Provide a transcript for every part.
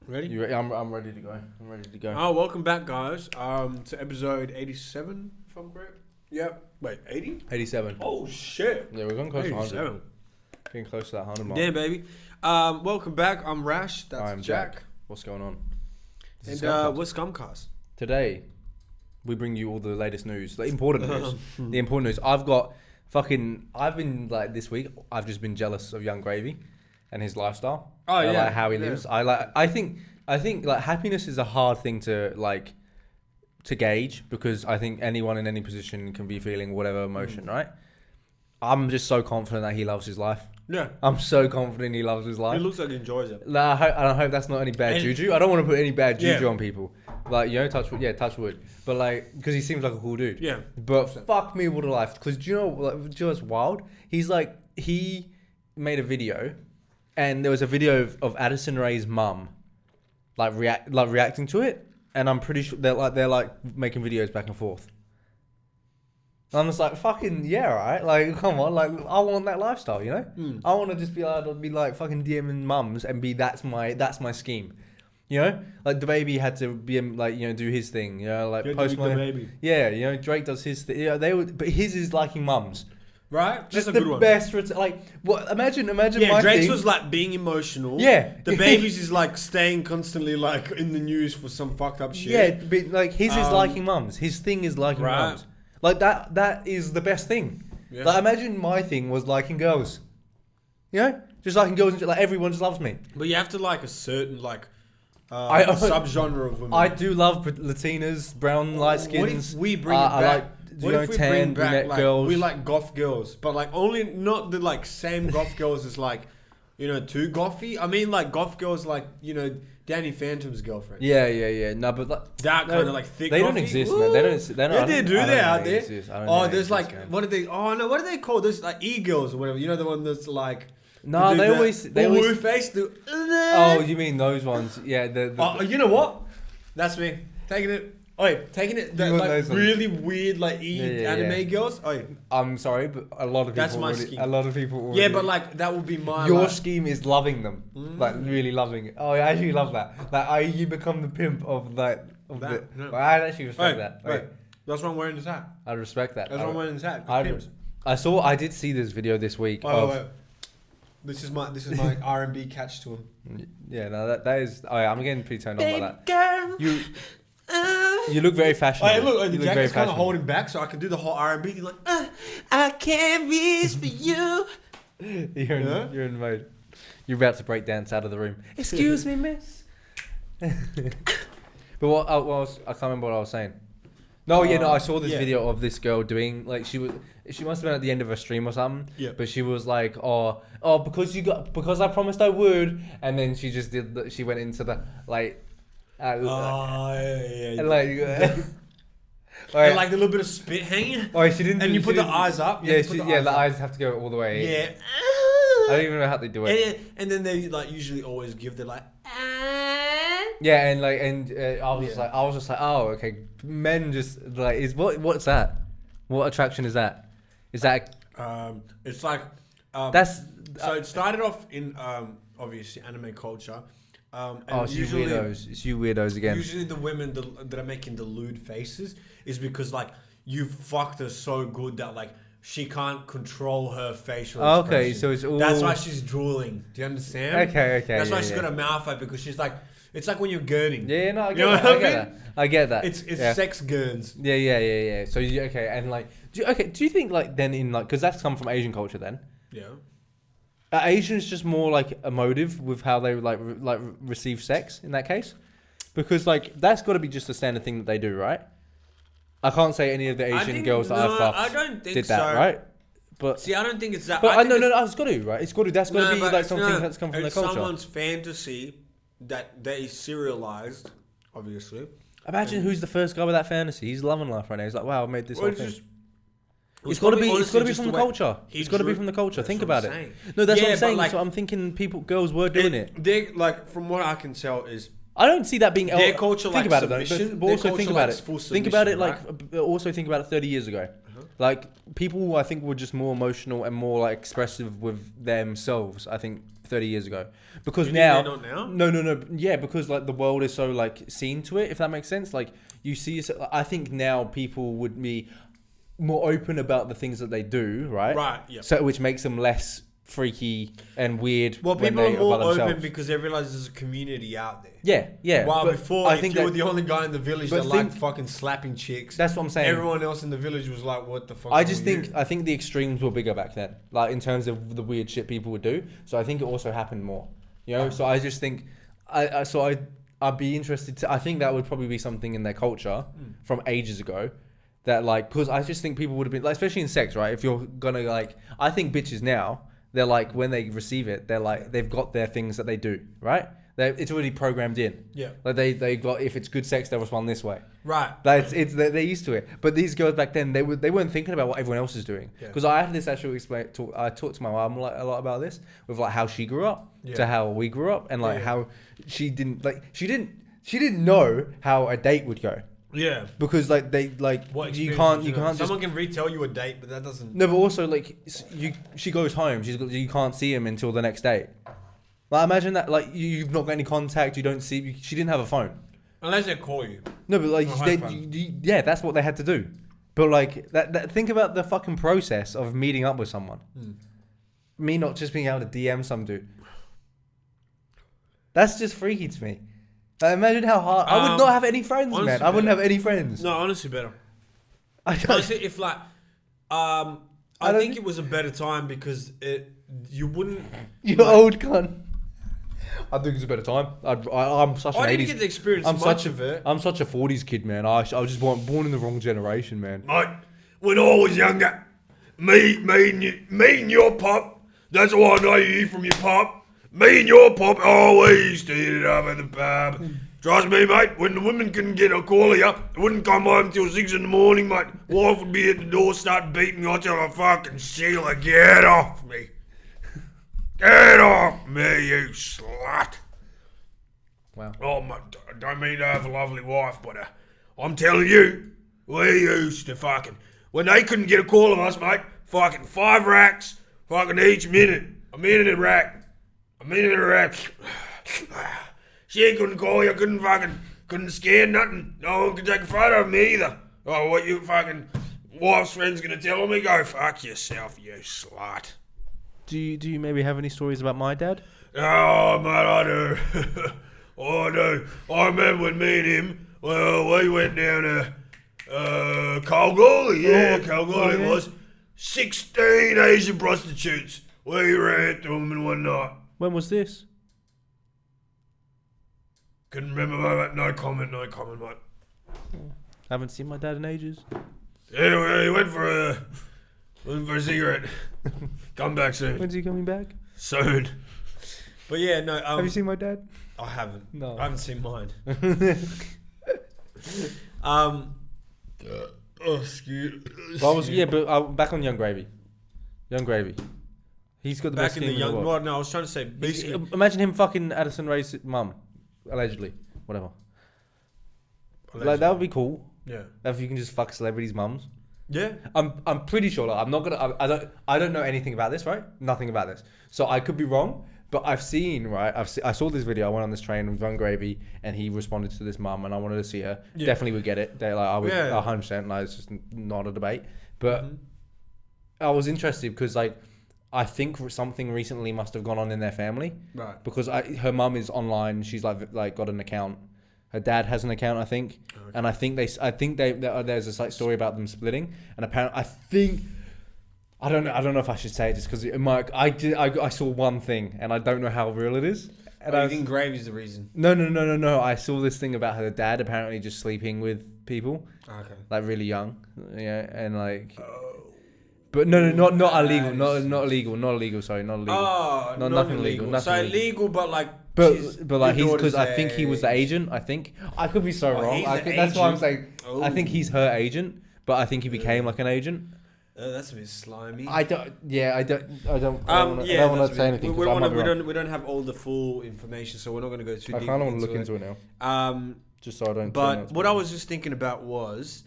Ready? I'm ready to go. Oh, welcome back, guys. To episode 87, if I'm correct. Yep. Wait, 80? 87. Oh shit. Yeah, we're going close to 100. 87. Getting close to that 100 mark. Damn, baby. Welcome back. I'm Rash. That's I'm Jack. What's going on? And we're ScumCast. Today, we bring you all the latest news, the important news. The important news. I've been like this week. I've just been jealous of Young Gravy and his lifestyle. Oh yeah, like how he lives. I think like happiness is a hard thing to gauge, because I think anyone in any position can be feeling whatever emotion, right? I'm just so confident that he loves his life. Yeah. I'm so confident he loves his life. He looks like he enjoys it. I hope that's not any bad juju. I don't want to put any bad juju on people. Like, you know, touch wood. But like, because he seems like a cool dude. Yeah. But fuck me with a life. Because do you know what's wild? He made a video, and there was a video of Addison Rae's mum, reacting to it, and I'm pretty sure they're making videos back and forth. And I'm just like, fucking yeah, right? Like, come on, like I want that lifestyle, you know? I want to just be able to be like fucking DMing mums and be that's my scheme, you know? Like the baby had to be like, you know, do his thing, you know, like post my baby. Yeah, you know, Drake does his thing. Yeah, but his is liking mums. Right, just the best. Imagine my Drake's thing was like being emotional. Yeah, the baby's is like staying constantly like in the news for some fucked up shit. Yeah, but like his is liking mums. His thing is liking mums. Like that is the best thing. Yeah. Like imagine my thing was liking girls. You know, just liking girls and like everyone just loves me. But you have to like a certain subgenre of women. I do love Latinas, brown, light skins. What if we bring it back? What if we bring back girls? We like goth girls, but like only not the like same goth girls as like, you know, too gothy. I mean like goth girls like, you know, Danny Phantom's girlfriend. Yeah. No, but like, that kind of like thick. They don't exist, man. They don't. Yeah, they do. They're out there. There's like man. What are they? Oh no, what are they called? There's like e-girls or whatever. You know the one that's like. No, they always face. Oh, you mean those ones? Yeah. You know what? That's me taking it. Taking it. Like really weird like anime girls. I'm sorry, but a lot of people. That's my scheme. A lot of people. Already, yeah, but like that would be my. Your scheme is loving them, like really loving it. Oh, I actually love that. Like, you become the pimp of that. No. I actually respect that. Right. That's why I'm wearing this hat. I respect that. That's why I'm wearing this hat. I did see this video this week. This is my R&B catch to him. Yeah, no, that is. I'm getting pretty turned on by that. You look very fashionable. Look, the jacket's kind of holding back, so I can do the whole R&B thing, like, I can't reach for you. You're in mode. You're about to break dance out of the room. Excuse me, miss. But I can't remember what I was saying. I saw this video of this girl doing like she must have been at the end of a stream or something. Yeah. But she was like, because I promised I would, and then she just did. She went into the like. And like a little bit of spit hanging. She didn't. And you put the eyes up. The eyes have to go all the way. Yeah. I don't even know how they do it. And then they like usually always give the like. Yeah, I was just like, oh, okay. Men just like what's that? What attraction is that? Is that? It's like. So it started off in obviously anime culture. It's you weirdos. It's you weirdos again. Usually the women that are making the lewd faces is because like you fucked her so good that like she can't control her facial expression. Okay, so it's all... That's why she's drooling. Do you understand? Okay. That's why she's got a mouth out, because she's like... It's like when you're gurning. Yeah, no, I get that. It's sex gurns. Yeah. So, okay, and like... Do you think like then in like... Because that's come from Asian culture then. Yeah. Are Asians just more like emotive with how they like receive sex in that case? Because like that's got to be just a standard thing that they do, right? I can't say any of the Asian girls that I've fucked did that, right? But see, I don't think it's that. But no, it's got to, right? It's got to. That's got to be like something that's come from their culture. It's someone's fantasy that they serialized, obviously. Imagine who's the first guy with that fantasy. He's loving life right now. He's like, wow, I made this whole thing. It's got to be. It's got to be from the culture. It's got to be from the culture. Think about it. No, that's what I'm saying. Like, so I'm thinking girls were doing it. They like, from what I can tell, is I don't see that being their culture. Think about it though. But also think about it. Think about it like. Also think about it 30 years ago. Like people, I think, were just more emotional and more like expressive with themselves. I think 30 years ago. Because now, not now. No. Yeah, because like the world is so like seen to it. If that makes sense. Like you see, I think now people would be more open about the things that they do, right? Right. Yeah. So which makes them less freaky and weird. Well, people are more open because they realize there's a community out there. Yeah. While before, I think you were the only guy in the village that liked fucking slapping chicks. That's what I'm saying. Everyone else in the village was like, "What the fuck?" I think the extremes were bigger back then, like in terms of the weird shit people would do. So I think it also happened more. So I just think, I'd be interested to. I think that would probably be something in their culture from ages ago. That like, because I just think people would have been like, especially in sex, right? If you're gonna like, I think bitches now, they're like, when they receive it, they're like, they've got their things that they do, right? It's already programmed in. Yeah. Like they got, if it's good sex, they'll respond this way. Right. Like they're used to it. But these girls back then, they weren't thinking about what everyone else is doing. Because I had this actual I talked to my mom like a lot about this with like how she grew up to how we grew up and like how she didn't know how a date would go. Yeah, because like they like you can't someone can retell you a date, but that doesn't. No, but also like she goes home. You can't see him until the next day. Like imagine that. Like you've not got any contact. You don't see. She didn't have a phone unless they call you. No, but like that's what they had to do. But like that think about the fucking process of meeting up with someone. Me not just being able to DM some dude. That's just freaky to me. Imagine how hard. I would not have any friends, man. I wouldn't have any friends. No, honestly, better. Honestly, if like, I think it was a better time because you wouldn't. You're old cunt. I think it's a better time. I'm such an 80s. I didn't get to experience much of it. I'm such a 40s kid, man. I was just born in the wrong generation, man. Mate, when I was younger, me and your pop. That's why I know you from your pop. Me and your pop, we used to eat it up at the pub. Trust me, mate, when the women couldn't get a call of you, they wouldn't come home till 6 in the morning, mate. Wife would be at the door, start beating me. I'd tell her, fucking Sheila, get off me. Get off me, you slut. Wow. Oh, mate, I don't mean to have a lovely wife, but I'm telling you, we used to fucking, when they couldn't get a call of us, mate, fucking 5 racks, fucking each minute. A minute a rack. She couldn't call you, couldn't scan nothing. No one could take a photo of me either. Oh, what you fucking wife's friend's gonna tell me? Go fuck yourself, you slut. Do you maybe have any stories about my dad? Oh, mate, I do. I do. I remember when me and him, we went down to Kalgoorlie. Yeah, Kalgoorlie it was. 16 Asian prostitutes. We ran to them in one night. When was this? Couldn't remember, mate. No comment, mate. Haven't seen my dad in ages. Yeah, he went for a cigarette. Come back soon. When's he coming back? Soon. But yeah, no. Have you seen my dad? I haven't. No. I haven't seen mine. Excuse. But back on Young Gravy. He's got the best scheme in the world. Well, no, I was trying to say basically. Imagine him fucking Addison Rae's mum, allegedly, whatever. Like that would be cool. Yeah. If you can just fuck celebrities' mums. Yeah. I'm pretty sure. Like, I'm not gonna. I don't know anything about this, right? Nothing about this. So I could be wrong, but I've seen, right? I saw this video. I went on this train with Young Gravy, and he responded to this mum, and I wanted to see her. Yeah. Definitely would get it. I would 100%. Like it's just not a debate. But I was interested because like. I think something recently must have gone on in their family, right? Because her mum is online. She's like got an account. Her dad has an account, I think, and I think there's a story about them splitting. And apparently, I don't know if I should say it just because I saw one thing and I don't know how real it is. And I think Gravy's the reason. No. I saw this thing about her dad apparently just sleeping with people, like really young, and like. But no, not illegal, not illegal. Sorry, not illegal. Oh, no, nothing illegal. Nothing so illegal, but like. But like he's because I think he was the agent. I think I could be so wrong. That's why I'm saying. Oh. I think he's her agent, but I think he became like an agent. That's a bit slimy. I don't want to say anything. We don't have all the full information, so we're not going to go too deep. I kind of want to look into it now. Just so I don't. But what I was just thinking about was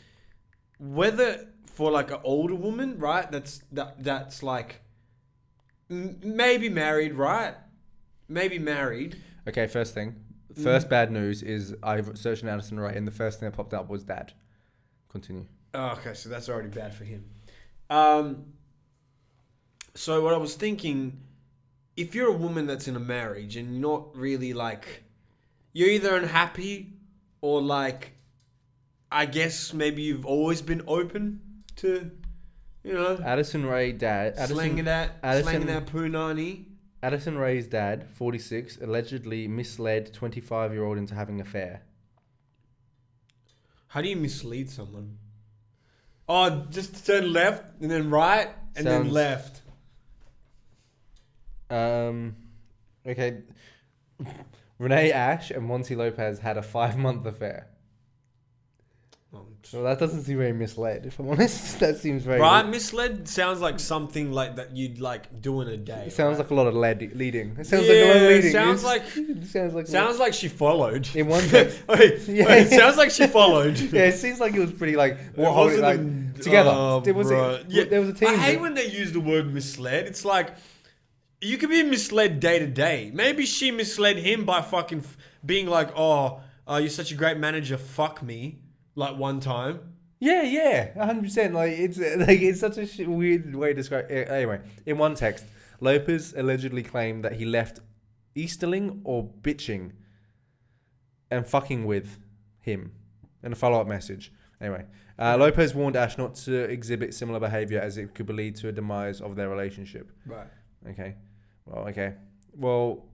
whether. For like an older woman, right? That's like maybe married, right? maybe married. Okay, first thing. First bad news is I've searched Addison Rae and the first thing that popped up was dad. Continue. Oh, okay, so that's already bad for him. So what I was thinking, if you're a woman that's in a marriage and you're not really like, you're either unhappy or like, I guess maybe you've always been open to, you know, Addison Rae dad. slanging that punani. Addison Rae's dad, 46, allegedly misled 25-year-old into having an affair. How do you mislead someone? Oh, just turn left and then right and then left. Okay. Renee Ash and Monty Lopez had a 5-month affair. Well, that doesn't seem very misled, if I'm honest. That seems very... Right, misled sounds like something like that you'd like do in a day. It sounds like a lot of leading. It sounds like a lot of leading. Sounds like she followed. In one text. It sounds like she followed. Yeah, it seems like it was pretty like... together. There was a team. I hate when they use the word misled. It's like... You could be misled day to day. Maybe she misled him by fucking being like, oh, you're such a great manager, fuck me. Like one time. Yeah, 100%. It's such a weird way to describe it. Anyway, in one text, Lopez allegedly claimed that he left Easterling or bitching and fucking with him in a follow-up message. Anyway, Lopez warned Ash not to exhibit similar behavior as it could lead to a demise of their relationship. Right. Okay. Well,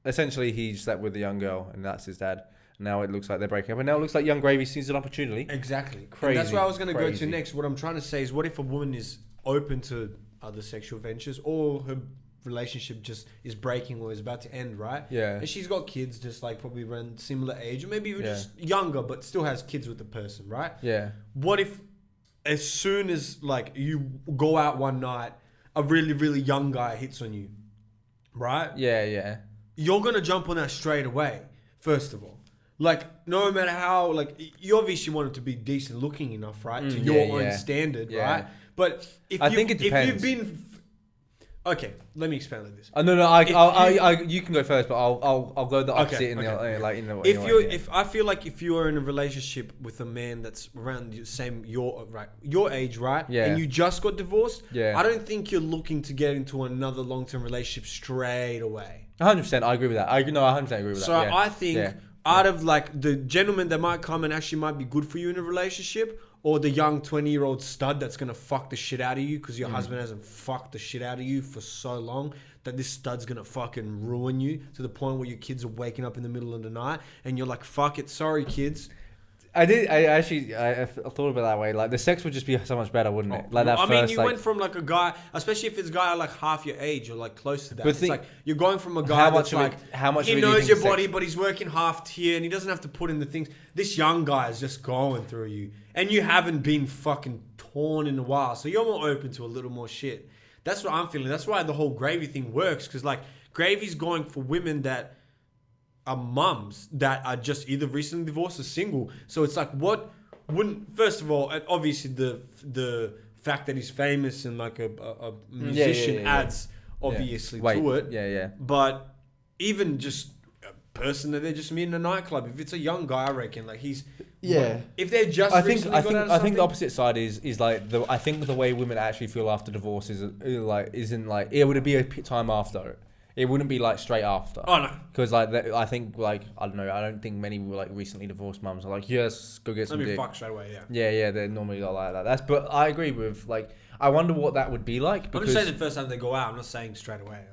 essentially he slept with the young girl and that's his dad. Now it looks like they're breaking up. And now it looks like Young Gravy sees an opportunity. Exactly. Crazy. And that's where I was going to go to next. What I'm trying to say is, what if a woman is open to other sexual ventures or her relationship just is breaking or is about to end, right? Yeah. And she's got kids just like probably around similar age or maybe even just younger but still has kids with the person, right? Yeah. What if as soon as like you go out one night, a really, really young guy hits on you, right? Yeah. You're going to jump on that straight away, first of all. Like, no matter how, like, you obviously want it to be decent looking enough, right? To your own standard, right? But if you've been... Okay, let me expand like this. You can go first, but I'll go the opposite If I feel like if you are in a relationship with a man that's around the same your age, right? Yeah. And you just got divorced, yeah. I don't think you're looking to get into another long-term relationship straight away. 100%, I agree with that. I 100% agree with that. So I think out of like the gentleman that might come and actually might be good for you in a relationship, or the young 20-year-old stud that's going to fuck the shit out of you because your husband hasn't fucked the shit out of you for so long that this stud's going to fucking ruin you to the point where your kids are waking up in the middle of the night and you're like, fuck it, sorry kids. I thought about it that way. Like the sex would just be so much better, wouldn't it? Like that. I mean, you went from like a guy, especially if it's a guy like half your age or like close to that. But it's like you're going from a guy that's like he knows your body, but he's working half tier and he doesn't have to put in the things. This young guy is just going through you, and you haven't been fucking torn in a while, so you're more open to a little more shit. That's what I'm feeling. That's why the whole Gravy thing works, because like Gravy's going for women that are mums that are just either recently divorced or single. So it's like, what wouldn't, first of all, obviously the fact that he's famous and like a musician adds obviously to it. Yeah. But even just a person that they just meet in a nightclub, if it's a young guy, I reckon like he's if they're just I think the opposite side is like I think the way women actually feel after divorce isn't like it would be a time after. It wouldn't be like straight after. Oh no. Because like I think like I don't know. I don't think many like recently divorced mums are like, yes, go get some dick. Fuck straight away. Yeah. They're normally not like that. But I agree with like. I wonder what that would be like. I'm just saying the first time they go out. I'm not saying straight away.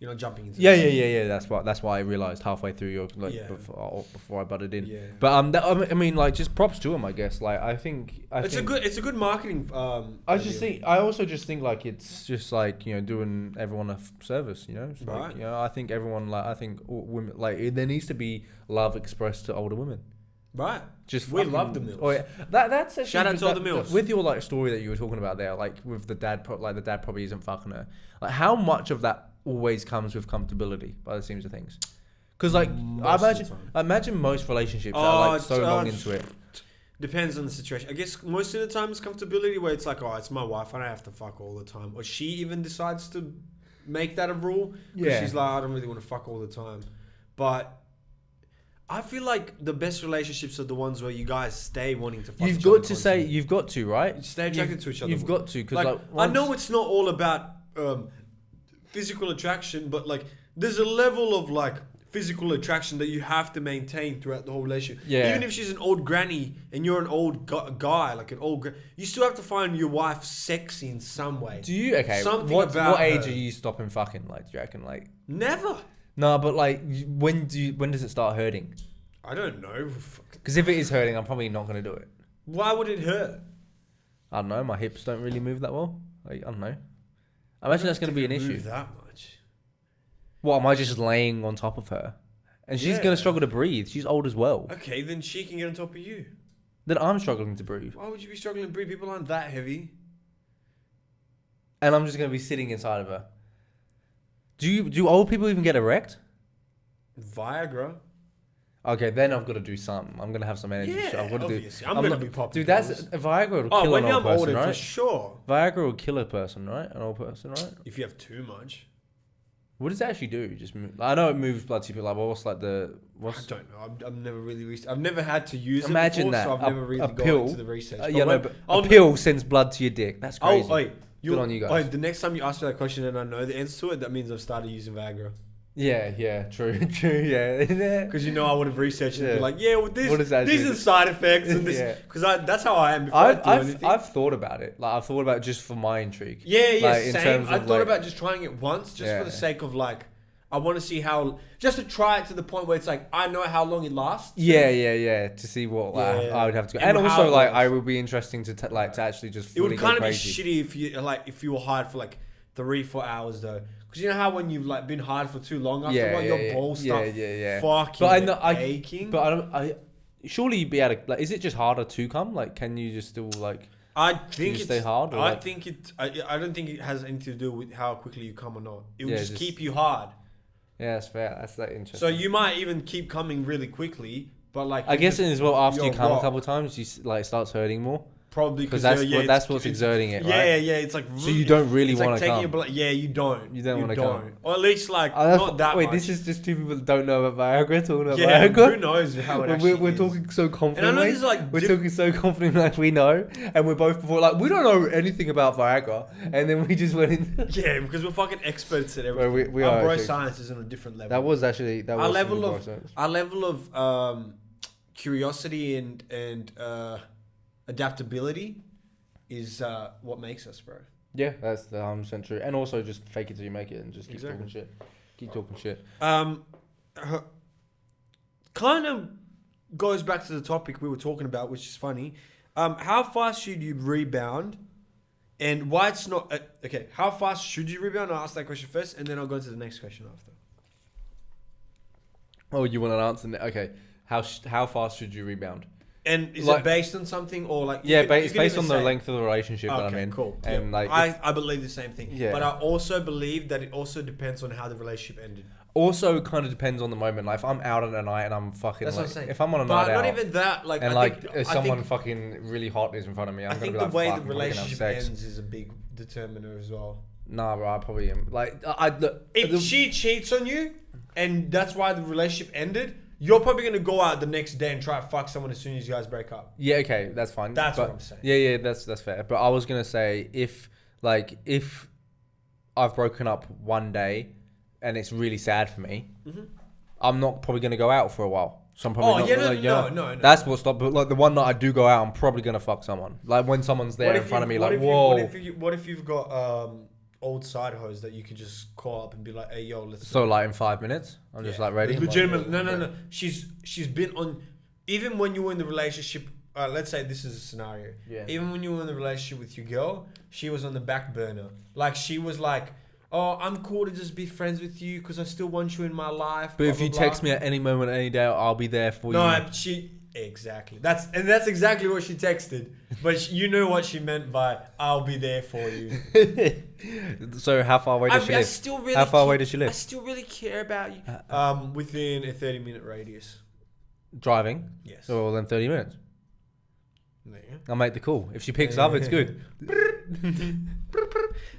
You're not jumping into. Yeah. That's what I realised halfway through your before I butted in. Yeah. But I mean, like, just props to him, I guess. Like, I think it's a good marketing. I also just think like it's just like, you know, doing everyone a service. You know, right. Like, you know, I think everyone all women like there needs to be love expressed to older women. Right. Just we love the mills. Oh yeah, that's shout out to all the mills. With your like story that you were talking about there, like with the dad, the dad probably isn't fucking her. Like, how much of that always comes with comfortability by the seams of things? Because like I imagine most relationships are like so long into it. Depends on the situation. I guess most of the time it's comfortability where it's like, oh, it's my wife, I don't have to fuck all the time, or she even decides to make that a rule. Yeah. She's like, I don't really want to fuck all the time. But I feel like the best relationships are the ones where you guys stay wanting to fuck each other. You've got to, right? Stay attracted to each other. You've got to. Because I know it's not all about physical attraction, but like there's a level of like physical attraction that you have to maintain throughout the whole relationship. Yeah. Even if she's an old granny and you're an old guy, like an old, you still have to find your wife sexy in some way. Do you? Okay. What age are you stopping fucking? Like, do you reckon? Like, never. No, but like, when does it start hurting? I don't know. Because if it is hurting, I'm probably not gonna do it. Why would it hurt? I don't know. My hips don't really move that well. Like, I don't know. I imagine that's gonna be an issue. That much. What, am I just laying on top of her? And she's going to struggle to breathe. She's old as well. Okay, then she can get on top of you. Then I'm struggling to breathe. Why would you be struggling to breathe? People aren't that heavy. And I'm just going to be sitting inside of her. Do old people even get erect? Viagra. Okay, then I've got to do something. I'm going to have some energy. Yeah, I'm going to be popping. Dude, Viagra will kill an old person, right? For sure. Viagra will kill a person, right? An old person, right? If you have too much. What does it actually do? Just I know it moves blood to people. Like, what's like the? I don't know. I've never really I've never had to use Imagine it before, that. so I've never really gone into the research. But a pill sends blood to your dick. That's crazy. Oh, wait. Good on you guys. The next time you ask me that question and I know the answer to it, that means I've started using Viagra. Yeah, true, yeah. Because I would have researched it and be like, yeah, well, these are side effects and this. Because that's how I am before I do anything. I've thought about it. Like, I've thought about it just for my intrigue. Yeah, like, same. I've thought about just trying it once, just for the sake of like, I want to see how, just to try it to the point where it's like, I know how long it lasts. Yeah. To see what I would have to go. And also, like, I would be interesting to actually just fully it would kind of be shitty if you were hard for like 3-4 hours though. Because you know how when you've like been hard for too long after your balls start fucking aching. But surely you'd be able to, like, is it just harder to come? Like, can you just still like, I think it's stay hard? I don't think it has anything to do with how quickly you come or not. It will just keep you hard. Yeah, that's fair. That's like interesting. So you might even keep coming really quickly, but like I guess as well after you come a couple of times, you like starts hurting more. Probably because that's what's exerting it, right? Yeah. It's like so you don't really want to come. You don't. You don't want to come, or at least like not that. Wait, much. This is just two people that don't know about Viagra talking about Viagra. Who knows how it actually we're talking so confidently. And I know this is like we're talking so confidently, like we know, and we're both before like we don't know anything about Viagra, and then we just went in. Yeah, because we're fucking experts at everything. We are. Bro science is on a different level. That was our level of curiosity and adaptability is what makes us, bro. Yeah, that's the 100% true. And also just fake it till you make it and just keep talking shit. Keep talking shit. Kind of goes back to the topic we were talking about, which is funny. How fast should you rebound? And why it's not... okay, how fast should you rebound? I'll ask that question first, and then I'll go into the next question after. Oh, you want an answer? Okay. How fast should you rebound? And is it based on something or like... Yeah, it's based on the length of the relationship that I'm in. Cool. And like, I believe the same thing. Yeah. But I also believe that it also depends on how the relationship ended. Also kind of depends on the moment. Like if I'm out on a night and I'm fucking... That's what I'm saying. If I'm on a night out... But not even that. Like, and if someone fucking really hot is in front of me, I'm going to be like, I think the way the relationship ends is a big determiner as well. Nah, bro, I probably am. Like, if she cheats on you and that's why the relationship ended... You're probably going to go out the next day and try to fuck someone as soon as you guys break up. Yeah, okay, that's fine. That's what I'm saying. Yeah, that's fair. But I was going to say, if I've broken up one day and it's really sad for me, I'm not probably going to go out for a while. So I'm probably no. That's what stopped. But like the one night I do go out, I'm probably going to fuck someone. Like when someone's there in front of me, like, whoa. What if you've got... old side hoes that you could just call up and be like, hey, yo, let's... So like in 5 minutes? I'm just like ready? Legitimately. No. She's been on... Even when you were in the relationship... let's say this is a scenario. Yeah. Even when you were in the relationship with your girl, she was on the back burner. Like, she was like, oh, I'm cool to just be friends with you because I still want you in my life. But if you text me at any moment, any day, I'll be there for you. No, Exactly. That's exactly what she texted. But you know what she meant by "I'll be there for you." So how far away does she live? How far away does she live? I still really care about you. Within a 30-minute radius. Driving? Yes. So then 30 minutes. I'll make the call. If she picks up, it's good.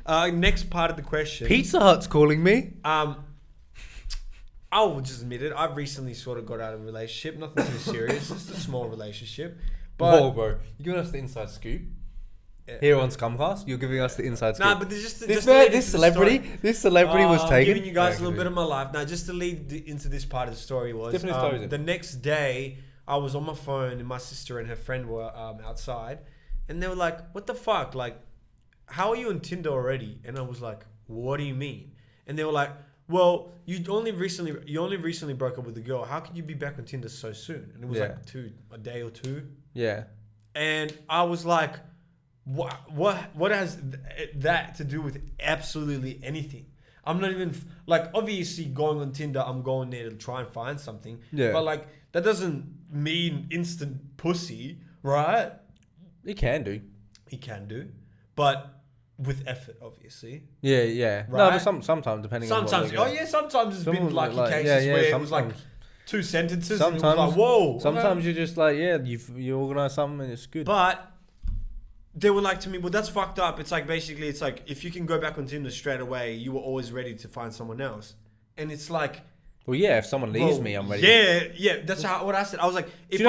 Next part of the question. Pizza Hut's calling me. I will just admit it. I've recently sort of got out of a relationship. Nothing too serious. Just a small relationship. But whoa, bro. You're giving us the inside scoop. Here on ScumCast, you're giving us the inside scoop. Nah, but this celebrity was taken. I'm giving you guys a little bit of my life. Now, just to lead into this part of the story was the next day, I was on my phone and my sister and her friend were outside, and they were like, "What the fuck? Like, how are you on Tinder already?" And I was like, "What do you mean?" And they were like, "Well, you only recently broke up with a girl. How can you be back on Tinder so soon?" And it was like a day or two. Yeah. And I was like, what has that to do with absolutely anything? I'm not even like, obviously going on Tinder, I'm going there to try and find something. Yeah. But like, that doesn't mean instant pussy, right? It can do. But with effort, obviously. Yeah. Right? No, but sometimes depending on sometimes there's been lucky cases where it was like 2 sentences. Sometimes, and it was like, whoa. Sometimes you're just like, you organise something and it's good. But they were like to me, well, that's fucked up. It's like, basically, it's like, if you can go back on Tinder straight away, you were always ready to find someone else. And it's like, well, yeah, if someone leaves me, I'm ready. Yeah, that's what I said. I was like, if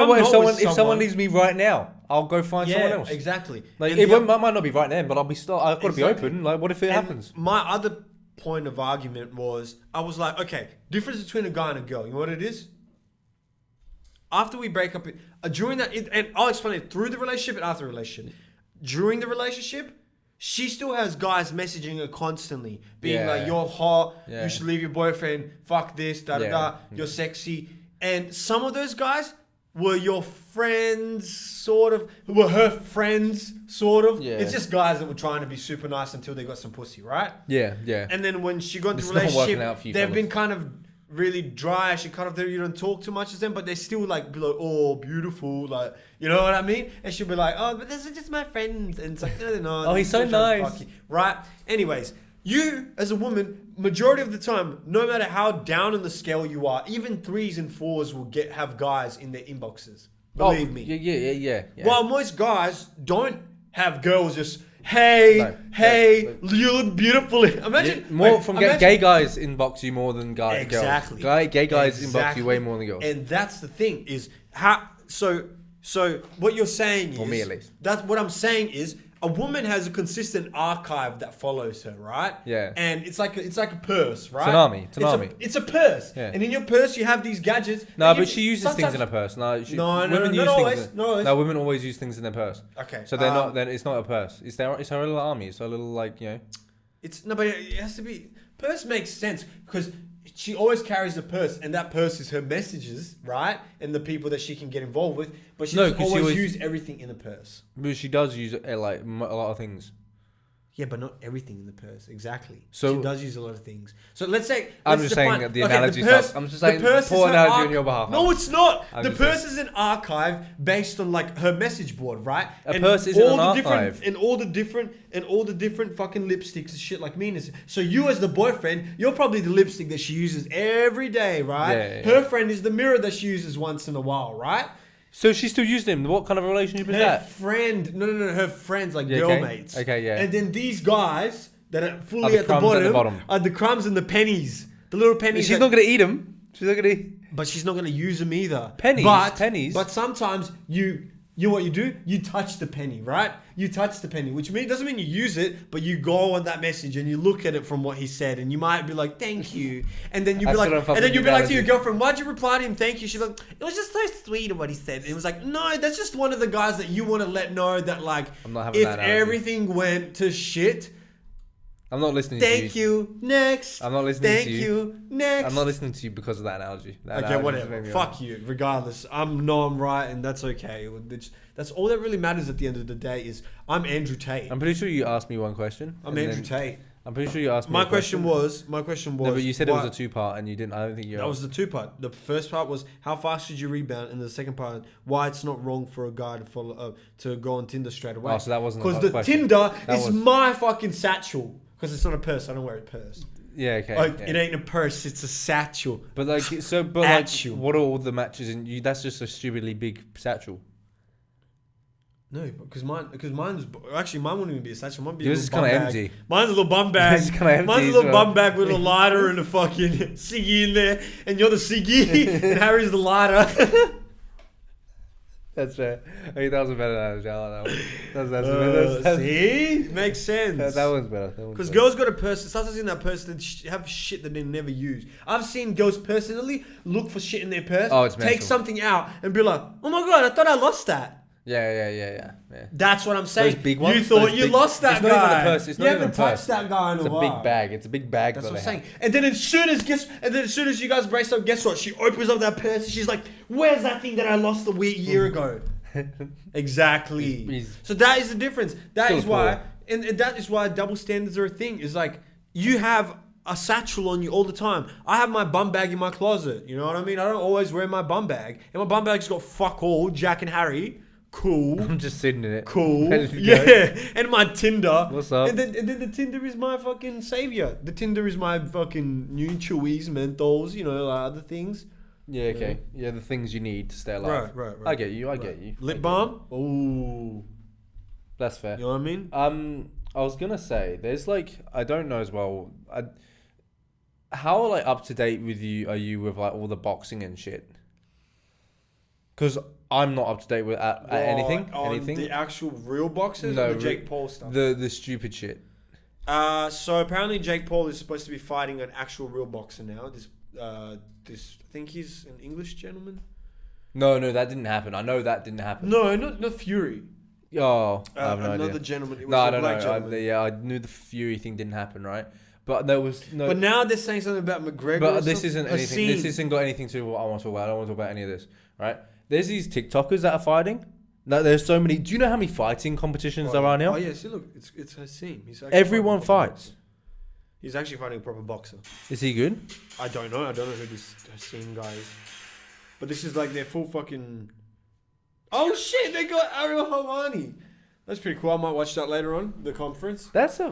someone leaves me right now, I'll go find someone else. Exactly. Like, it might not be right then, but I've got to be open. Like, what if it happens? My other point of argument was, I was like, okay, difference between a guy and a girl. You know what it is? After we break up, during that, and I'll explain it through the relationship and after the relationship. During the relationship, she still has guys messaging her constantly, being like, "You're hot. You should leave your boyfriend. Fuck this. You're sexy." And some of those guys were your friends, sort of. Were her friends, sort of. Yeah. It's just guys that were trying to be super nice until they got some pussy, right? Yeah. And then when she got into a relationship, they've been kind of really dry. She kind of, you don't talk too much to them, but they still like be like, "Oh, beautiful," like, you know what I mean? And she'll be like, "Oh, but this is just my friends," and it's like, no. Oh, he's so nice, right? Anyways, you as a woman, majority of the time, no matter how down on the scale you are, even 3s and 4s will have guys in their inboxes. Believe me. Yeah. While most guys don't have girls just, Hey, you look beautiful. Imagine gay guys inbox you more than girls. Exactly. Gay guys inbox you way more than girls. And that's the thing is how. So what you're saying is, for me at least, that's what I'm saying is, a woman has a consistent archive that follows her, right? Yeah. And it's like a purse, right? It's an army. It's a purse. Yeah. And in your purse you have these gadgets. No, but she uses things in her purse. Women always use things in their purse. Okay. So they're not. Then it's not a purse. It's her little army. It's her little, like, you know. But it has to be. Purse makes sense because she always carries a purse, and that purse is her messages, right? And the people that she can get involved with. But she doesn't always use everything in the purse. But she does use like a lot of things. Yeah, but not everything in the purse. Exactly. So she does use a lot of things. So let's say... I'm just saying the analogy stuff. I'm just saying poor analogy on your behalf. No, it's not. The purse is an archive based on like her message board, right? A purse isn't an archive. And all the different fucking lipsticks and shit like meanness. So you as the boyfriend, you're probably the lipstick that she uses every day, right? Yeah. Her friend is the mirror that she uses once in a while, right? So she still used him. What kind of relationship is that? Her friend. No. Her friends, like girl mates. Okay, yeah. And then these guys that are fully at the bottom are the crumbs and the pennies. The little pennies. She's not going to eat them. She's not going to... But she's not going to use them either. Pennies? But sometimes you know what you do? You touch the penny, right? You touch the penny, which doesn't mean you use it, but you go on that message and you look at it from what he said, and you might be like, "Thank you," and then you'd be like, to your girlfriend, "Why'd you reply to him? Thank you." She's like, "It was just so sweet of what he said." And it was like, no, that's just one of the guys that you want to let know that, like, if everything went to shit. I'm not listening to you. Thank you. Next. I'm not listening to you. Thank you. Next. I'm not listening to you because of that analogy. Okay, whatever. Fuck you. Regardless, I'm right, and that's okay. That's all that really matters at the end of the day. Is I'm Andrew Tate. I'm pretty sure you asked me one question. I'm Andrew Tate. I'm pretty sure you asked me. My question was. No, but you said it was a 2-part, and you didn't. I don't think you. That was the 2-part. The first part was how fast should you rebound, and the second part, why it's not wrong for a guy to go on Tinder straight away. Oh, so that wasn't because the Tinder is my fucking satchel. Because it's not a purse. I don't wear a purse. Yeah, okay. It ain't a purse. It's a satchel. But like, what are all the matches in you? That's just a stupidly big satchel. No, because mine wouldn't even be a satchel. Mine would be yours is kind of empty. Mine's a little bum bag. Yours is kinda empty Mine's a as little well. bum bag with a lighter and a fucking ciggy in there, and you're the ciggy, and Harry's the lighter. That's fair. I think that was a better analogy. I like that one. That's see? Makes sense. That one's better. Because girls got a person, sometimes in that purse, they have shit that they never use. I've seen girls personally look for shit in their purse, Oh, it's take mental. something out, and be like, oh my god, I thought I lost that. Yeah. That's what I'm saying. Those big ones, you thought those you big- lost that it's not guy. even a purse, it's you not even haven't a purse. touched that guy in It's a a while. big bag. It's a big bag. That's that what I'm they saying. have. And then as soon as you guys brace up, guess what? She opens up that purse and she's like, "Where's that thing that I lost a year ago?" Exactly. So that is the difference. That is why, and that is why double standards are a thing. Is like you have a satchel on you all the time. I have my bum bag in my closet. You know what I mean? I don't always wear my bum bag, and my bum bag's got fuck all. Jack and Harry. Cool. I'm just sitting in it. Cool. Ready to go. Yeah. And my Tinder. What's up? And then the Tinder is my fucking savior. The Tinder is my fucking new chewies, menthols, other things. Yeah, okay. Yeah, the things you need to stay alive. Right. I get you. I get you. Lip balm? Ooh. That's fair. You know what I mean? I was gonna say, there's I don't know as well. How up to date with you are you with all the boxing and shit? Because I'm not up to date with at anything. Anything. The actual real boxers or the Jake Paul stuff? The stupid shit. So apparently Jake Paul is supposed to be fighting an actual real boxer now. This I think he's an English gentleman. No, that didn't happen. I know that didn't happen. No, not Fury. Oh, I have no another idea. gentleman. It was No, I a don't black know. gentleman. I knew the Fury thing didn't happen, right? But there was no. But now they're saying something about McGregor. But this isn't anything. This isn't got anything to do with what I want to talk about. I don't want to talk about any of this, right? There's these TikTokers that are fighting. There's so many. Do you know how many fighting competitions there are now? Oh yeah, see, look, it's a scene. Everyone fights. He's actually fighting a proper boxer. Is he good? I don't know who this Hassim guy is. But this is their full fucking... Oh shit, they got Ariel Helwani. That's pretty cool. I might watch that later on, the conference. Because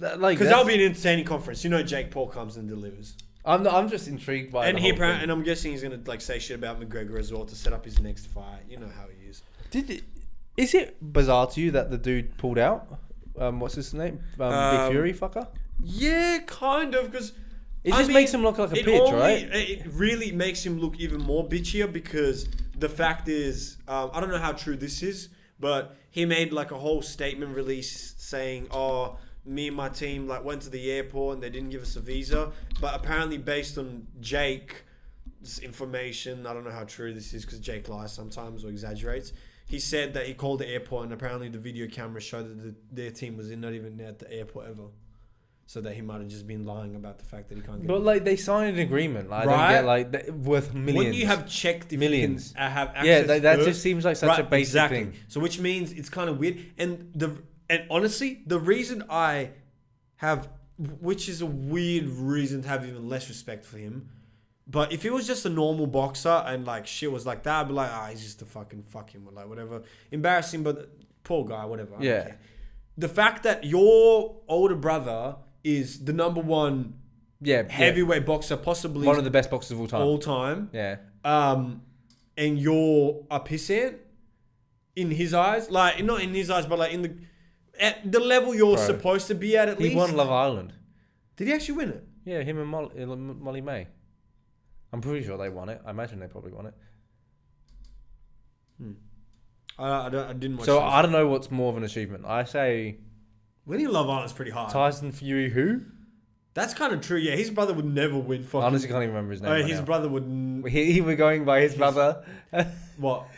that'll be an entertaining conference. Jake Paul comes and delivers. I'm just intrigued by and and I'm guessing he's gonna say shit about McGregor as well to set up his next fight. You know how he is. Is it bizarre to you that the dude pulled out? What's his name? Big Fury fucker? Yeah, kind of, because it just makes him look like a bitch, right? It really makes him look even more bitchier because the fact is, I don't know how true this is, but he made a whole statement release saying, "Oh, me and my team went to the airport and they didn't give us a visa." But apparently, based on Jake's information, I don't know how true this is because Jake lies sometimes or exaggerates. He said that he called the airport and apparently the video camera showed that their team was not even at the airport ever. So that he might have just been lying about the fact that he can't get But they signed an agreement. I don't get worth millions. Wouldn't you have checked if millions. You can have access that just seems like such a basic thing. So which means it's kind of weird. And honestly, the reason I have, which is a weird reason to have even less respect for him, but if he was just a normal boxer and shit was like that, I'd be like, he's just a fuck him or whatever. Embarrassing, but poor guy, whatever. I don't care. The fact that your older brother is the number one heavyweight boxer, possibly one of the best boxers of all time. Yeah. And you're a pissant in his eyes, not in his eyes, but at the level you're supposed to be at least. He won Love Island. Did he actually win it? Yeah, him and Molly May. I'm pretty sure they won it. I imagine they probably won it. I didn't watch. So I don't know what's more of an achievement. I say winning Love Island's pretty hard. Tyson Fury who? That's kind of true. Yeah, his brother would never win. I honestly can't even remember his name. His brother would. He were going by his brother. What?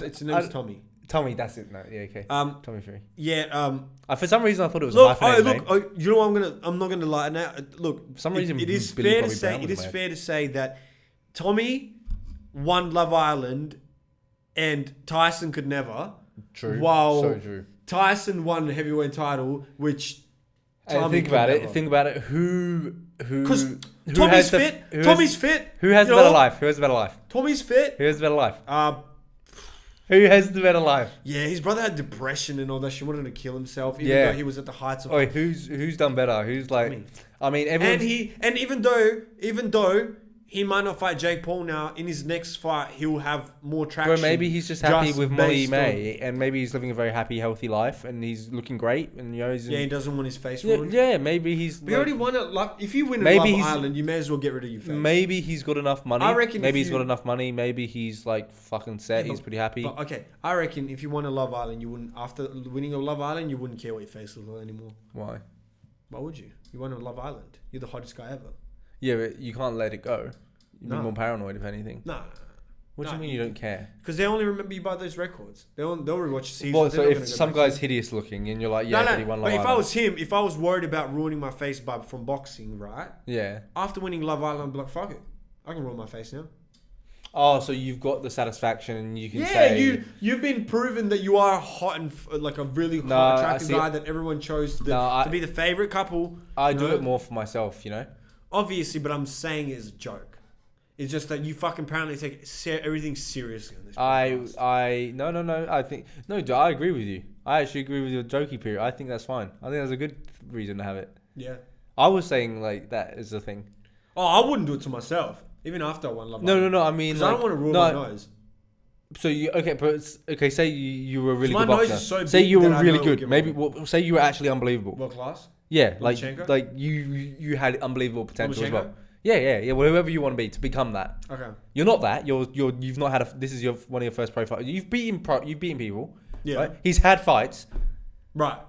Its name's Tommy. Tommy, that's it. No, yeah, okay. Tommy Fury. Yeah. For some reason, I thought it was a hyphenated name. You know what? I'm not gonna lie now. Look, for some reason, it is fair to say that Tommy won Love Island, and Tyson could never. True. While so true. Tyson won the heavyweight title, which. Think about it. Who? Because Tommy's fit. Tommy's fit. Who has the better life? Tommy's fit. Who has the better life? Who has the better life? Yeah, his brother had depression and all that. She wanted to kill himself, even though he was at the heights of. Who's done better? Who's Tommy. I mean, everyone. And even though he might not fight Jake Paul now. In his next fight, he'll have more traction. Bro, maybe he's just happy with Molly May, and maybe he's living a very happy, healthy life, and he's looking great, and he doesn't want his face ruined. Yeah, maybe he's. We already won it. Like, if you win at Love Island, you may as well get rid of your face. Maybe he's got enough money. I reckon. Maybe he's got enough money. Maybe he's like fucking set. He's pretty happy. But, okay, I reckon if you won a Love Island, you wouldn't. After winning a Love Island, you wouldn't care what your face looks like anymore. Why? Why would you? You won a Love Island. You're the hottest guy ever. Yeah, but you can't let it go. You'd be more paranoid, if anything. No. What do you mean you don't care? Because they only remember you by those records. They'll rewatch seasons. Well, so if some guy's hideous looking and you're like, but he won Love Island. But if I was him, if I was worried about ruining my face from boxing, right? Yeah. After winning Love Island, I'd be like, fuck it. I can ruin my face now. Oh, so you've got the satisfaction and you can say... Yeah, you've been proven that you are hot and like a really hot, attractive guy that everyone chose to be the favourite couple. I do it more for myself, you know? Obviously, but I'm saying it's a joke. It's just that you fucking apparently take everything seriously on this podcast. No. I think... No, dude, I agree with you. I actually agree with your jokey period. I think that's fine. I think that's a good reason to have it. Yeah. I was saying, like, that is the thing. Oh, I wouldn't do it to myself. Even after I won Love Island. No. I mean, because I don't want to ruin my nose. So you say you were a really good boxer. My nose is so big. Say you were really good. Maybe say you were actually unbelievable. World class. Yeah, like you had unbelievable potential as well. Yeah. Well, whoever you want to become that. Okay. You're not that. You've not had this is one of your first pro fights. You've beaten people. Yeah. Right? He's had fights. Right.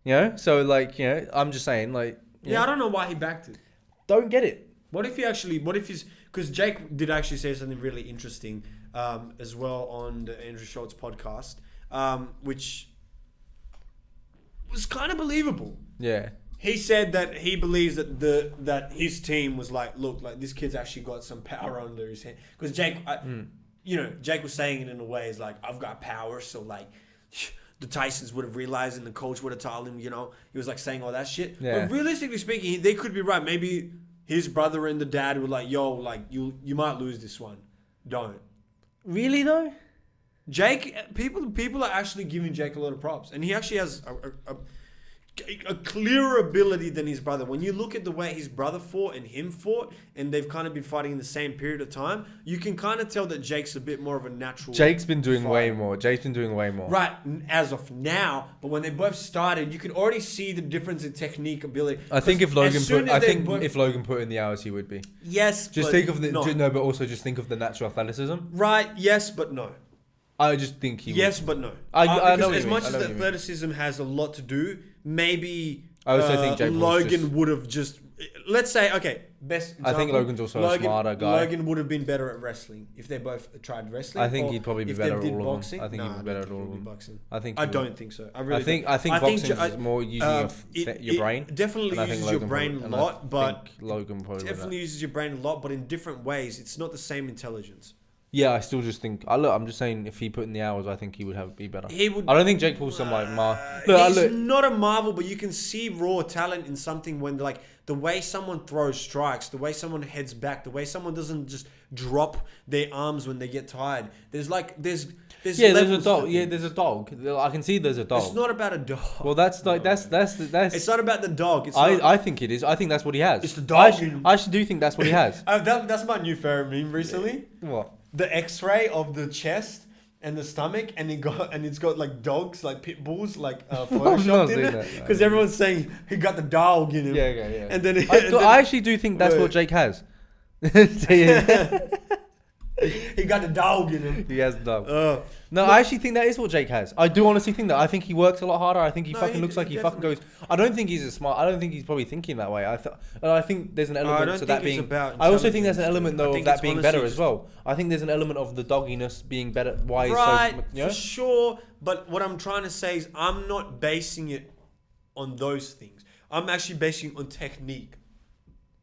You know, so like I'm just saying like. Yeah, I don't know why he backed it. Don't get it. What if he's because Jake did actually say something really interesting as well on the Andrew Schultz podcast, which was kind of believable. Yeah. He said that he believes that that his team was like, look, like this kid's actually got some power under his hand. Because Jake, Jake was saying it in a way, is like, I've got power, so like the Tysons would have realized and the coach would have told him, he was like saying all that shit. Yeah. But realistically speaking, they could be right. Maybe his brother and the dad were like, yo, like you might lose this one. Don't. Really though? Jake, people are actually giving Jake a lot of props, and he actually has a clearer ability than his brother. When you look at the way his brother fought and him fought, and they've kind of been fighting in the same period of time, you can kind of tell that Jake's a bit more of a natural. Jake's been doing way more. Right, as of now. But when they both started, you can already see the difference in technique, ability. I think if Logan put in the hours, he would be. Yes, just think of but also just think of the natural athleticism. Right. Yes, but no. I just think he. Yes, would. but no. I know as much as the athleticism has a lot to do, maybe I also think Jake Logan would have just. Let's say, okay, best example, I think Logan's also a smarter guy. Logan would have been better at wrestling if they both tried wrestling. I think he'd probably be better at all of them. I think he'd be better at all of them. Boxing. I don't think so. I think boxing is more using your brain. It definitely uses your brain a lot, but Logan probably definitely uses your brain a lot, but in different ways. It's not the same intelligence. Yeah, I still just think. I'm just saying, if he put in the hours, I think he would be better. He would. I don't think Jake Paul's some like he's not a marvel, but you can see raw talent in something when like the way someone throws strikes, the way someone heads back, the way someone doesn't just drop their arms when they get tired. There's a dog. Yeah, there's a dog. I can see there's a dog. It's not about a dog. Well, that's like that's. It's not about the dog. I think it is. I think that's what he has. It's the dog. I actually do think that's what he has. That's my new favorite meme recently. What? The X-ray of the chest and the stomach, and it's got like dogs, like pit bulls, like photoshopped in it. Because everyone's saying he got the dog in him. Yeah. And then I actually do think that's what Jake has. He got the dog in him. He has the dog. No, I actually think that is what Jake has. I do honestly think that. I think he works a lot harder. I think he looks like he fucking goes. I don't think he's I don't think he's probably thinking that way. I think there's an element to that being. I also think there's an element though of that being better as well. I think there's an element of the dogginess being better. Why he's so, for sure. But what I'm trying to say is I'm not basing it on those things. I'm actually basing it on technique.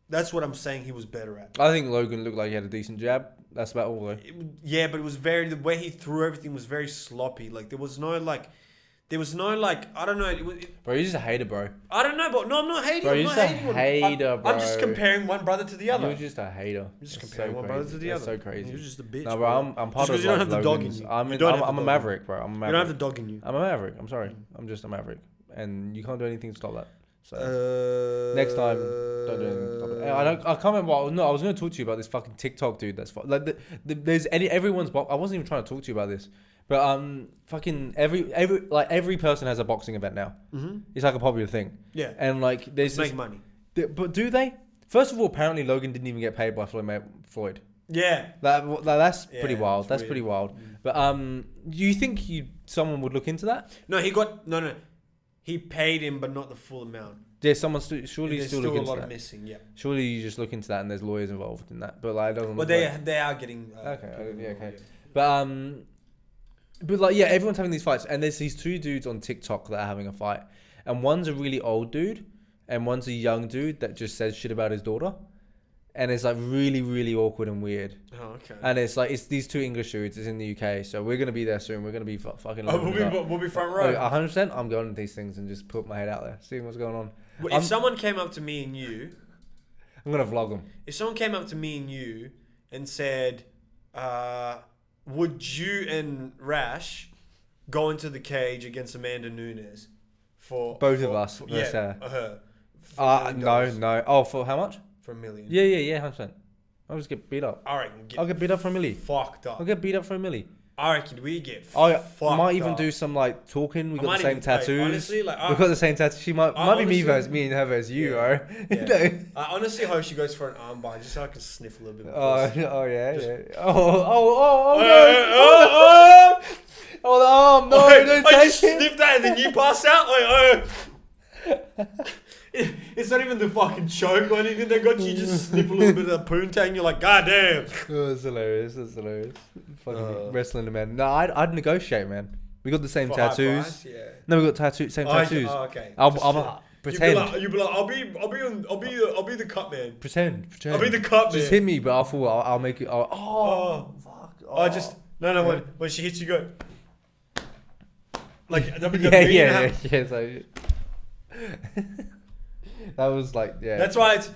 That's what I'm saying he was better at. I think Logan looked like he had a decent jab. That's about all though. But it was the way he threw everything was very sloppy. Like there was no I don't know. Bro, you're just a hater, bro. I don't know, but no, I'm not hating. Bro, you're just a hater, bro. I'm just comparing one brother to the other. You're just a hater. I'm just comparing one brother to the other. That's so crazy. You're just a bitch. No, bro, I'm part of. You don't have the dog in you. I'm a maverick, bro. I'm a maverick. You don't have the dog in you. I'm a maverick. I'm sorry. I'm just a maverick, and you can't do anything to stop that. So next time, don't do anything. I can't remember. No, I was going to talk to you about this fucking TikTok dude. That's like everyone's. I wasn't even trying to talk to you about this, but fucking every person has a boxing event now. Mm-hmm. It's like a popular thing. Yeah, and like there's make money. But do they? First of all, apparently Logan didn't even get paid by Floyd. Yeah, that's pretty wild. That's weird. Pretty wild. But do you think someone would look into that? No, he got no. He paid him, but not the full amount. Yeah, someone's surely there's still still looking a lot into of that. missing. Yeah. Surely you just look into that and there's lawyers involved in that. But like, it doesn't. Well, they are getting. Okay. Yeah. But like, yeah, everyone's having these fights, and there's these two dudes on TikTok that are having a fight, and one's a really old dude, and one's a young dude that just says shit about his daughter. And it's like really, really awkward and weird. Oh, okay. And it's like, it's these two English dudes. It's in the UK. So we're going to be there soon. We're going to be fucking... we'll be front row. 100%. I'm going to these things and just put my head out there. Seeing what's going on. Well, if someone came up to me and you... I'm going to vlog them. If someone came up to me and you and said, would you and Rash go into the cage against Amanda Nunes? Both of us. Yeah, her. No. Oh, for how much? For $1 million. Yeah, 100%. I'll just get beat up. I'll get beat up for $1 million. Fucked up. I'll get beat up for $1 million. I reckon we get fucked up. I might even do some like talking. We got the same tattoos. Honestly, like we've got the same tattoos. She might be me and her versus you, yeah, right? Yeah. I honestly hope she goes for an armbar just so I can sniff a little bit. Oh, the arm! No, don't I take just sniff that and then you pass out. It's not even the fucking choke or anything they got you. Just sniff a little bit of the poontang. You're like, God damn. Oh, it's hilarious. Fucking wrestling the man. No, I'd negotiate, man. We got the same tattoos. Price, yeah. No, we got same tattoos. Okay. I'll pretend. You'll be like, I'll be the cut man. Pretend. I'll be the cut man. Just hit me, but I'll make it. Fuck. No. When she hits you, go. Like, yeah. So, that was like, yeah. That's why it's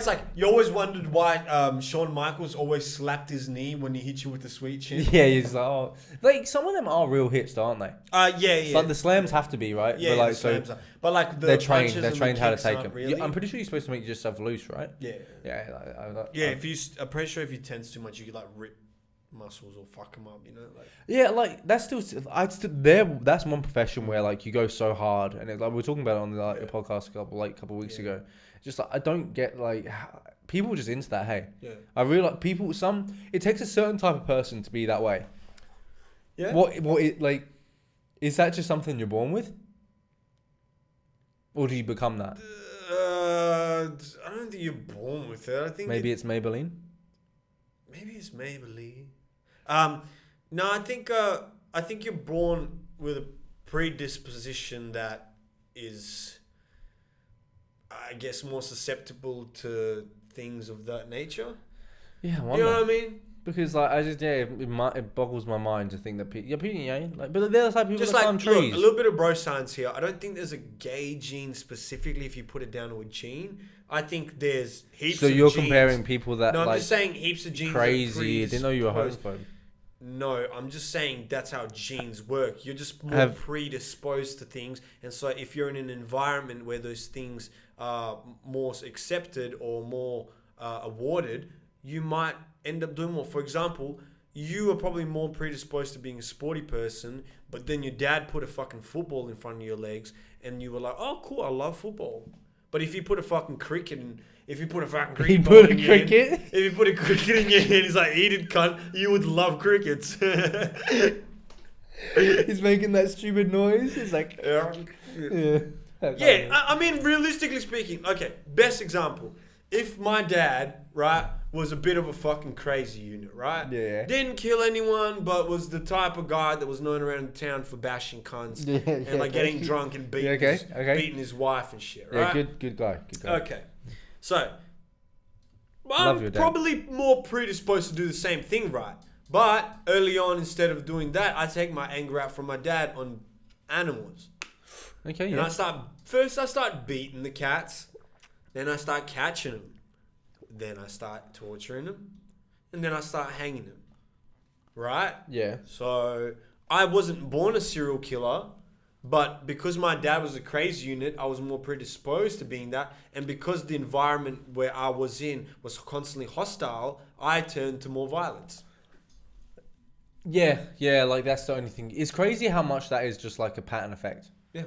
like you always wondered why Shawn Michaels always slapped his knee when he hit you with the sweet chin. Yeah, he's like, like some of them are real hits, aren't they? Yeah. Like the slams have to be, right? Yeah, but like the slams are. But like they're trained how to take them. Really? I'm pretty sure you're supposed to make yourself loose, right? Yeah. Yeah. I'm pretty sure if you tense too much, you could like rip muscles or fuck them up, you know? Like, yeah, like that's that's one profession where like you go so hard, and like we were talking about it on the podcast a couple weeks ago. Just like I don't get like people just into that. Hey, I really like people. It takes a certain type of person to be that way. Yeah. What it like? Is that just something you're born with, or do you become that? I don't think you're born with it. I think maybe it's Maybelline. Maybe it's Maybelline. No, I think you're born with a predisposition that is, I guess, more susceptible to things of that nature. Yeah, I wonder. You know what I mean? Because like it boggles my mind to think that people, like, but the other side people just climb like trees. Look, a little bit of bro science here. I don't think there's a gay gene specifically if you put it down to a gene. I think there's heaps. So of you're genes. Comparing people that no, I'm like just saying heaps of genes. Crazy. I didn't know you were homophobe. No, I'm just saying that's how genes work. You're just more predisposed to things, and so if you're in an environment where those things are more accepted or more awarded, you might end up doing more. For example, you are probably more predisposed to being a sporty person, but then your dad put a fucking football in front of your legs, and you were like, "Oh, cool, I love football." But if you put a fucking cricket in, if you put a cricket in your hand, he's like, eat it, cunt. You would love crickets. He's making that stupid noise. It's like, I mean, realistically speaking, okay, best example. If my dad, right, was a bit of a fucking crazy unit, right? Yeah. Didn't kill anyone, but was the type of guy that was known around town for bashing cunts and like getting drunk and beating his wife and shit, right? Yeah, good guy. Okay. So, I'm probably more predisposed to do the same thing, right? But early on, instead of doing that, I take my anger out from my dad on animals. Okay, and I start beating the cats. Then I start catching them. Then I start torturing them. And then I start hanging them. Right? Yeah. So I wasn't born a serial killer. But because my dad was a crazy unit, I was more predisposed to being that. And because the environment where I was in was constantly hostile, I turned to more violence. Yeah, like that's the only thing. It's crazy how much that is just like a pattern effect. Yeah.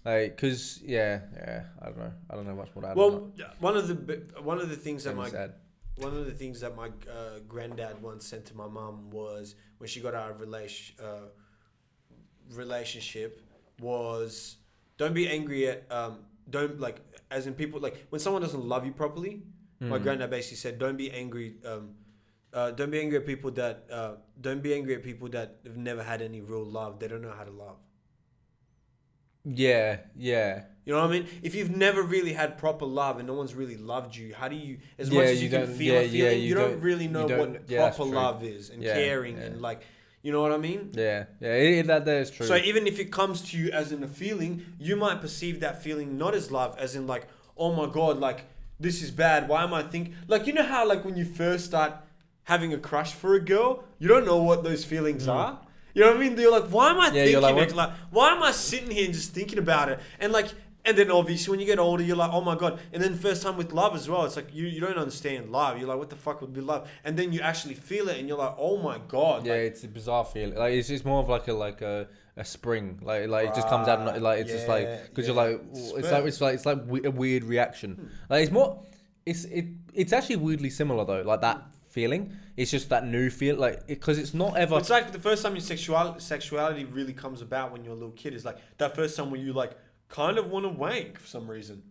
Like, cause I don't know much more to add. Well, one of the things that my granddad once said to my mum was when she got out of relationship was don't be angry at don't like as in people like when someone doesn't love you properly. My granddad basically said don't be angry at people that have never had any real love. They don't know how to love. Yeah. You know what I mean? If you've never really had proper love and no one's really loved you, how do you, as much as you can feel a feeling, you don't really know what proper love is and caring and like, you know what I mean? Yeah, that is true. So even if it comes to you as in a feeling, you might perceive that feeling not as love, as in like, oh my God, like this is bad. Why am I thinking? Like, you know how like when you first start having a crush for a girl, you don't know what those feelings are. You know what I mean? You're like, why am I thinking it? Like, why am I sitting here and just thinking about it? And like, and then obviously when you get older, you're like, oh my God. And then first time with love as well, it's like you don't understand love. You're like, what the fuck would be love? And then you actually feel it, and you're like, oh my God. Yeah, like, it's a bizarre feeling. Like it's more of like a spring. Like it just comes out and like it's just like because you're like it's like a weird reaction. Like it's more. It's actually weirdly similar though. Like that feeling. It's just that new feel, like because it's not ever. It's like the first time your sexuality really comes about when you're a little kid. Is like that first time where you like kind of want to wank for some reason.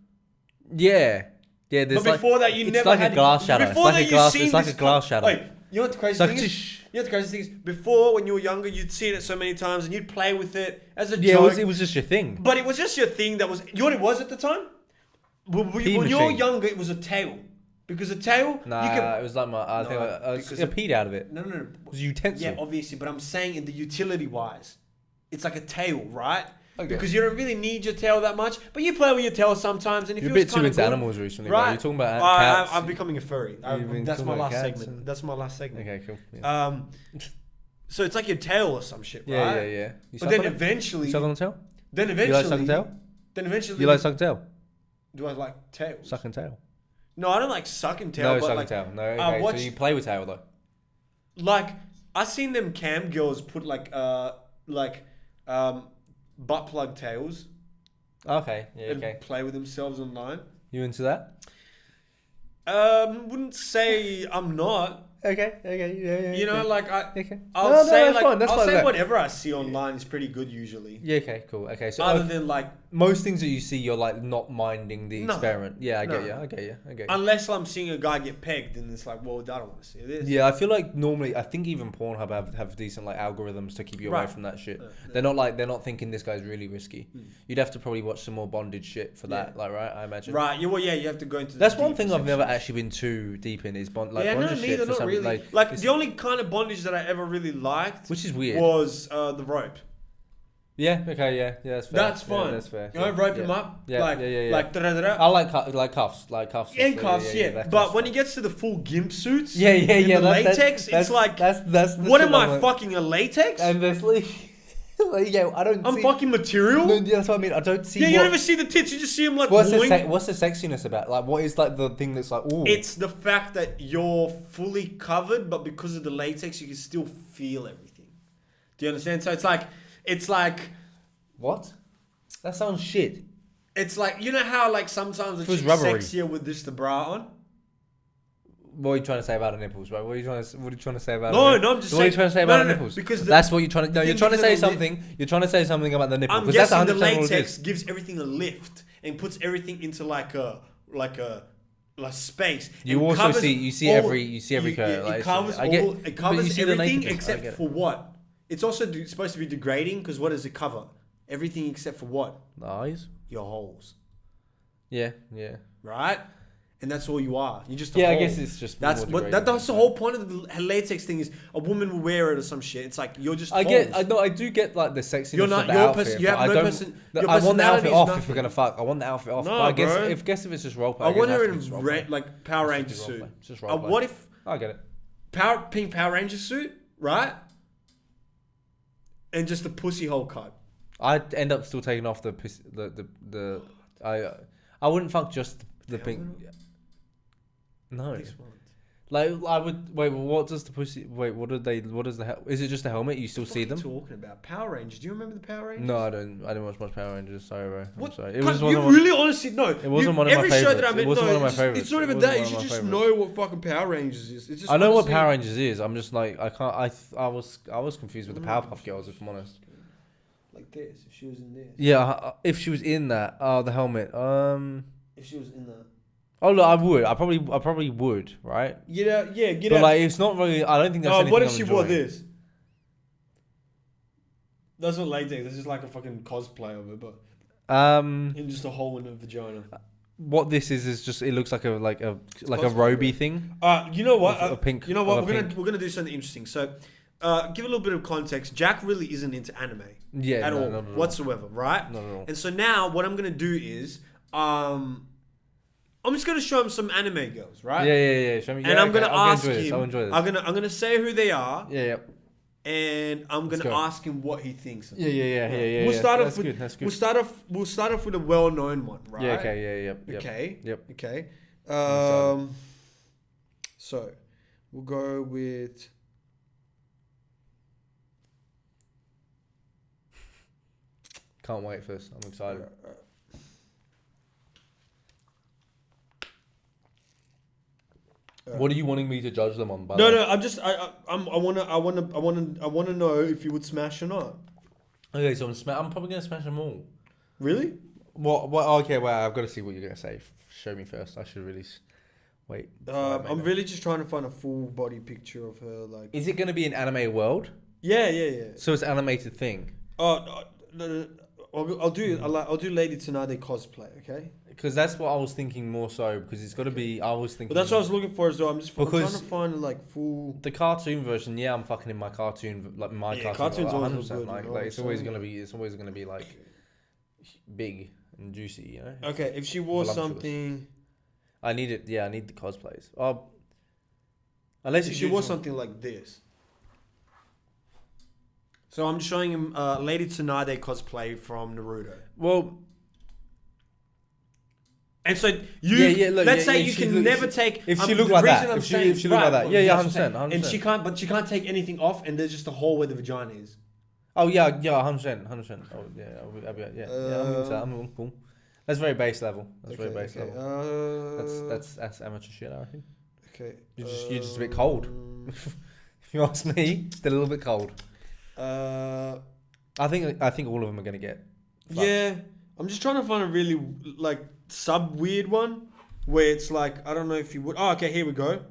Yeah. There's but before that, you it's never like had a glass shadow. Before it's like a glass. It's like a glass shadow. Like, you know what the crazy thing is? You know what the crazy thing is? Before, when you were younger, you'd see it so many times and you'd play with it as a joke. It was just your thing. But it was just your thing. That was. You know what it was at the time? When you were younger, it was a tail. Because a tail, it was like I peed out of it. No. It was a utensil. Yeah, obviously, but I'm saying in the utility wise, it's like a tail, right? Okay. Because you don't really need your tail that much, but you play with your tail sometimes. And if you're a bit too into animals recently, right? You're talking about cats. I'm becoming a furry. That's my last segment. That's my last segment. Okay, cool. Yeah. So it's like your tail or some shit, right? Yeah. But then eventually, you suck on the tail. Then eventually, you like sucking tail. Then eventually, you like sucking tail. Do I like tails? Sucking tail. No, I don't like sucking tail. No, but sucking like, tail. No, okay. So you play with tail though. Like I seen them cam girls put like butt plug tails. Okay. Yeah. And play with themselves online. You into that? Wouldn't say I'm not. Okay. Yeah. You know, like I'll say whatever I see online is pretty good usually. Yeah. Okay. Cool. Okay. So other than like most things that you see, you're like not minding the experiment. Yeah, I get you. Unless I'm seeing a guy get pegged, and it's like, well, I don't want to see this. Yeah, I feel like normally, I think even Pornhub have decent like algorithms to keep you away from that shit. They're not thinking this guy's really risky. You'd have to probably watch some more bondage shit for that. Like, right? I imagine. Right. Yeah. Well, yeah. You have to go into. That's one thing I've never actually been too deep in is bondage shit. For some, really. Like the only kind of bondage that I ever really liked, which is weird, was the rope. Yeah. Okay. Yeah. That's fair. That's fine. Yeah, that's fair. You know, rope him up. Yeah. Like da-da-da-da. I like cuffs. And cuffs. Yeah. But when he gets to the full gimp suits. Yeah. The latex. It's like that's what am I fucking a latex? And there's I'm fucking material. No, that's what I mean. I don't see. Yeah, you never see the tits. You just see them like. What's the sexiness about? Like, what is like the thing that's like? Ooh. It's the fact that you're fully covered, but because of the latex, you can still feel everything. Do you understand? So it's like. What? That sounds shit. It's like, you know how like sometimes it's sexier with just the bra on. What are you trying to say about the nipples, bro? What are you trying to say about? No, I'm just saying. What are you trying to say about the nipples? Because that's what you're trying to. No, you're trying to say something. You're trying to say something about the nipples. I'm guessing the latex gives everything a lift and puts everything into like a space. You also see every curve. It covers everything except for what? It's also supposed to be degrading because what does it cover? Everything except for what? The eyes. Your holes. Yeah. Right? And that's all you are. You're just a hole. I guess it's just that's the whole point of the latex thing is a woman will wear it or some shit. It's like you're just. I do get like the sexiness of the outfit. I want the outfit off if we're gonna fuck. I want the outfit off. No, but I guess if it's just roleplay. I want her in red, like Power Ranger suit. Just roleplay. What if? I get it. Pink Power Ranger suit, right? And just a pussy hole cut. I'd end up still taking off the I wouldn't fuck just the pink. No. Like I would wait. Well, what does the pussy? Wait, what did they? What does the? Is it just a helmet? You still see them? What are you talking about? Power Rangers. Do you remember the Power Rangers? No, I don't. I didn't watch much Power Rangers. Sorry, bro. What? I'm sorry. It was really honestly no. It wasn't one of my favorites. Every show that I mean, it wasn't one of my favorites. It's not even that. You should just know what fucking Power Rangers is. It's just I know what Power Rangers is. I'm just like I can't. I was confused with the Powerpuff Girls, if I'm honest. Like this, if she was in this. Yeah, if she was in that. The helmet. If she was in that. Oh look, I would. I probably would, right? Yeah. But like, it's not really. I don't think that's. What if she wore this? That's not latex. That's just like a fucking cosplay of it, but in just a hole in her vagina. What this is just it looks like a roby thing. You know what? A pink. You know what? We're gonna do something interesting. So, give a little bit of context. Jack really isn't into anime. At all whatsoever, right? Not at all. And so now what I'm gonna do is I'm just gonna show him some anime girls, right? Yeah. Show me. And I'm gonna ask him. I'll enjoy this. I'm gonna say who they are. Yeah. And I'm gonna ask him what he thinks. Yeah. We'll start off with. That's good. We'll start off with a well-known one, right? Yeah. Okay. Yeah. Yep. Yep. Okay. So we'll go with. Can't wait for this. I'm excited. What are you wanting me to judge them on? No. I wanna know if you would smash or not. Okay, so I'm probably gonna smash them all. Really? What? Okay, well, I've got to see what you're gonna say. Show me first. I should really wait. I'm really just trying to find a full body picture of her. Like, is it gonna be an anime world? Yeah. So it's an animated thing. No. I'll do Lady Tsunade cosplay, okay? Because that's what I was thinking more so. Because it's got to be. I was thinking. But that's what I was looking for as well. I'm trying to find like full. The cartoon version, yeah, I'm fucking in my cartoon, like my cartoon. Cartoons always good. Like it's always gonna be like big and juicy, you know. Okay, if she wore something. I need it. Yeah, I need the cosplays. Unless if she wore something like this. So I'm showing him Lady Tsunade cosplay from Naruto. Well, and so let's say you can never take if she looked like that. If she looked like that, 100%. And she can't take anything off, and there's just a hole where the vagina is. Oh yeah, 100%. Oh yeah, I'm cool. That's very base level. Very base level. That's amateur shit, I reckon. Okay. You're just a bit cold. If you ask me, just a little bit cold. I think all of them are gonna get fucked. Yeah, I'm just trying to find a really like sub weird one where it's like I don't know if you would. Oh, okay, here we go.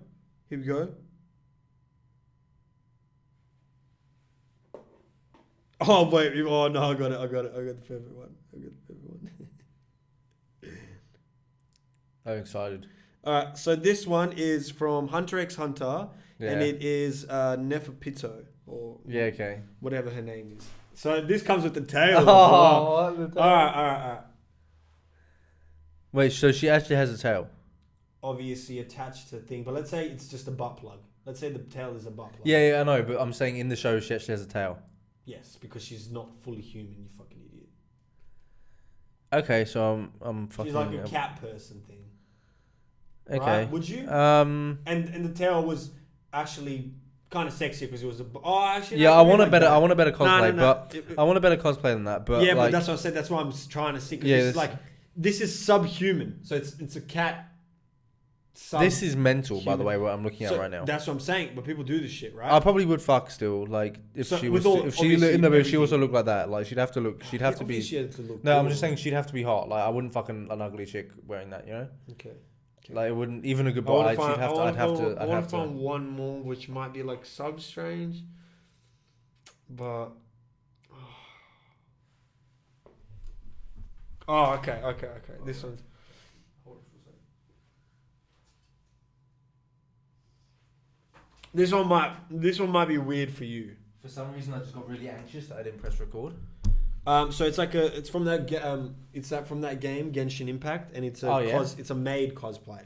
Oh wait, oh no, I got it. I got the perfect one. I'm excited. Alright, so this one is from Hunter x Hunter, and it is Neferpito. Or whatever her name is. So this comes with the tail. Oh, the tail. All right. Wait, so she actually has a tail? Obviously attached to the thing, but let's say it's just a butt plug. Let's say the tail is a butt plug. Yeah, I know, but I'm saying in the show she actually has a tail. Yes, because she's not fully human, you fucking idiot. Okay, so I'm fucking... She's like a cat person thing. Okay. Right? Would you? And the tail was actually... kind of sexy because it was I want a better cosplay, but I want a better cosplay than that. But but that's what I said. That's why I'm trying to see. This is subhuman, so it's a cat. This is mental, by the way. What I'm looking at right now. That's what I'm saying. But people do this shit, right? I probably would fuck still. Like if she also looked like that. Like she'd have to look. She'd have to be. No, I'm just saying she'd have to be hot. Like I wouldn't fucking an ugly chick wearing that. You know. Okay. Like it wouldn't even a good body. I'd have to. I want to find one more which might be like sub strange, but okay. This one's. This one might be weird for you. For some reason, I just got really anxious that I didn't press record. So it's from that game Genshin Impact, and it's a maid cosplay,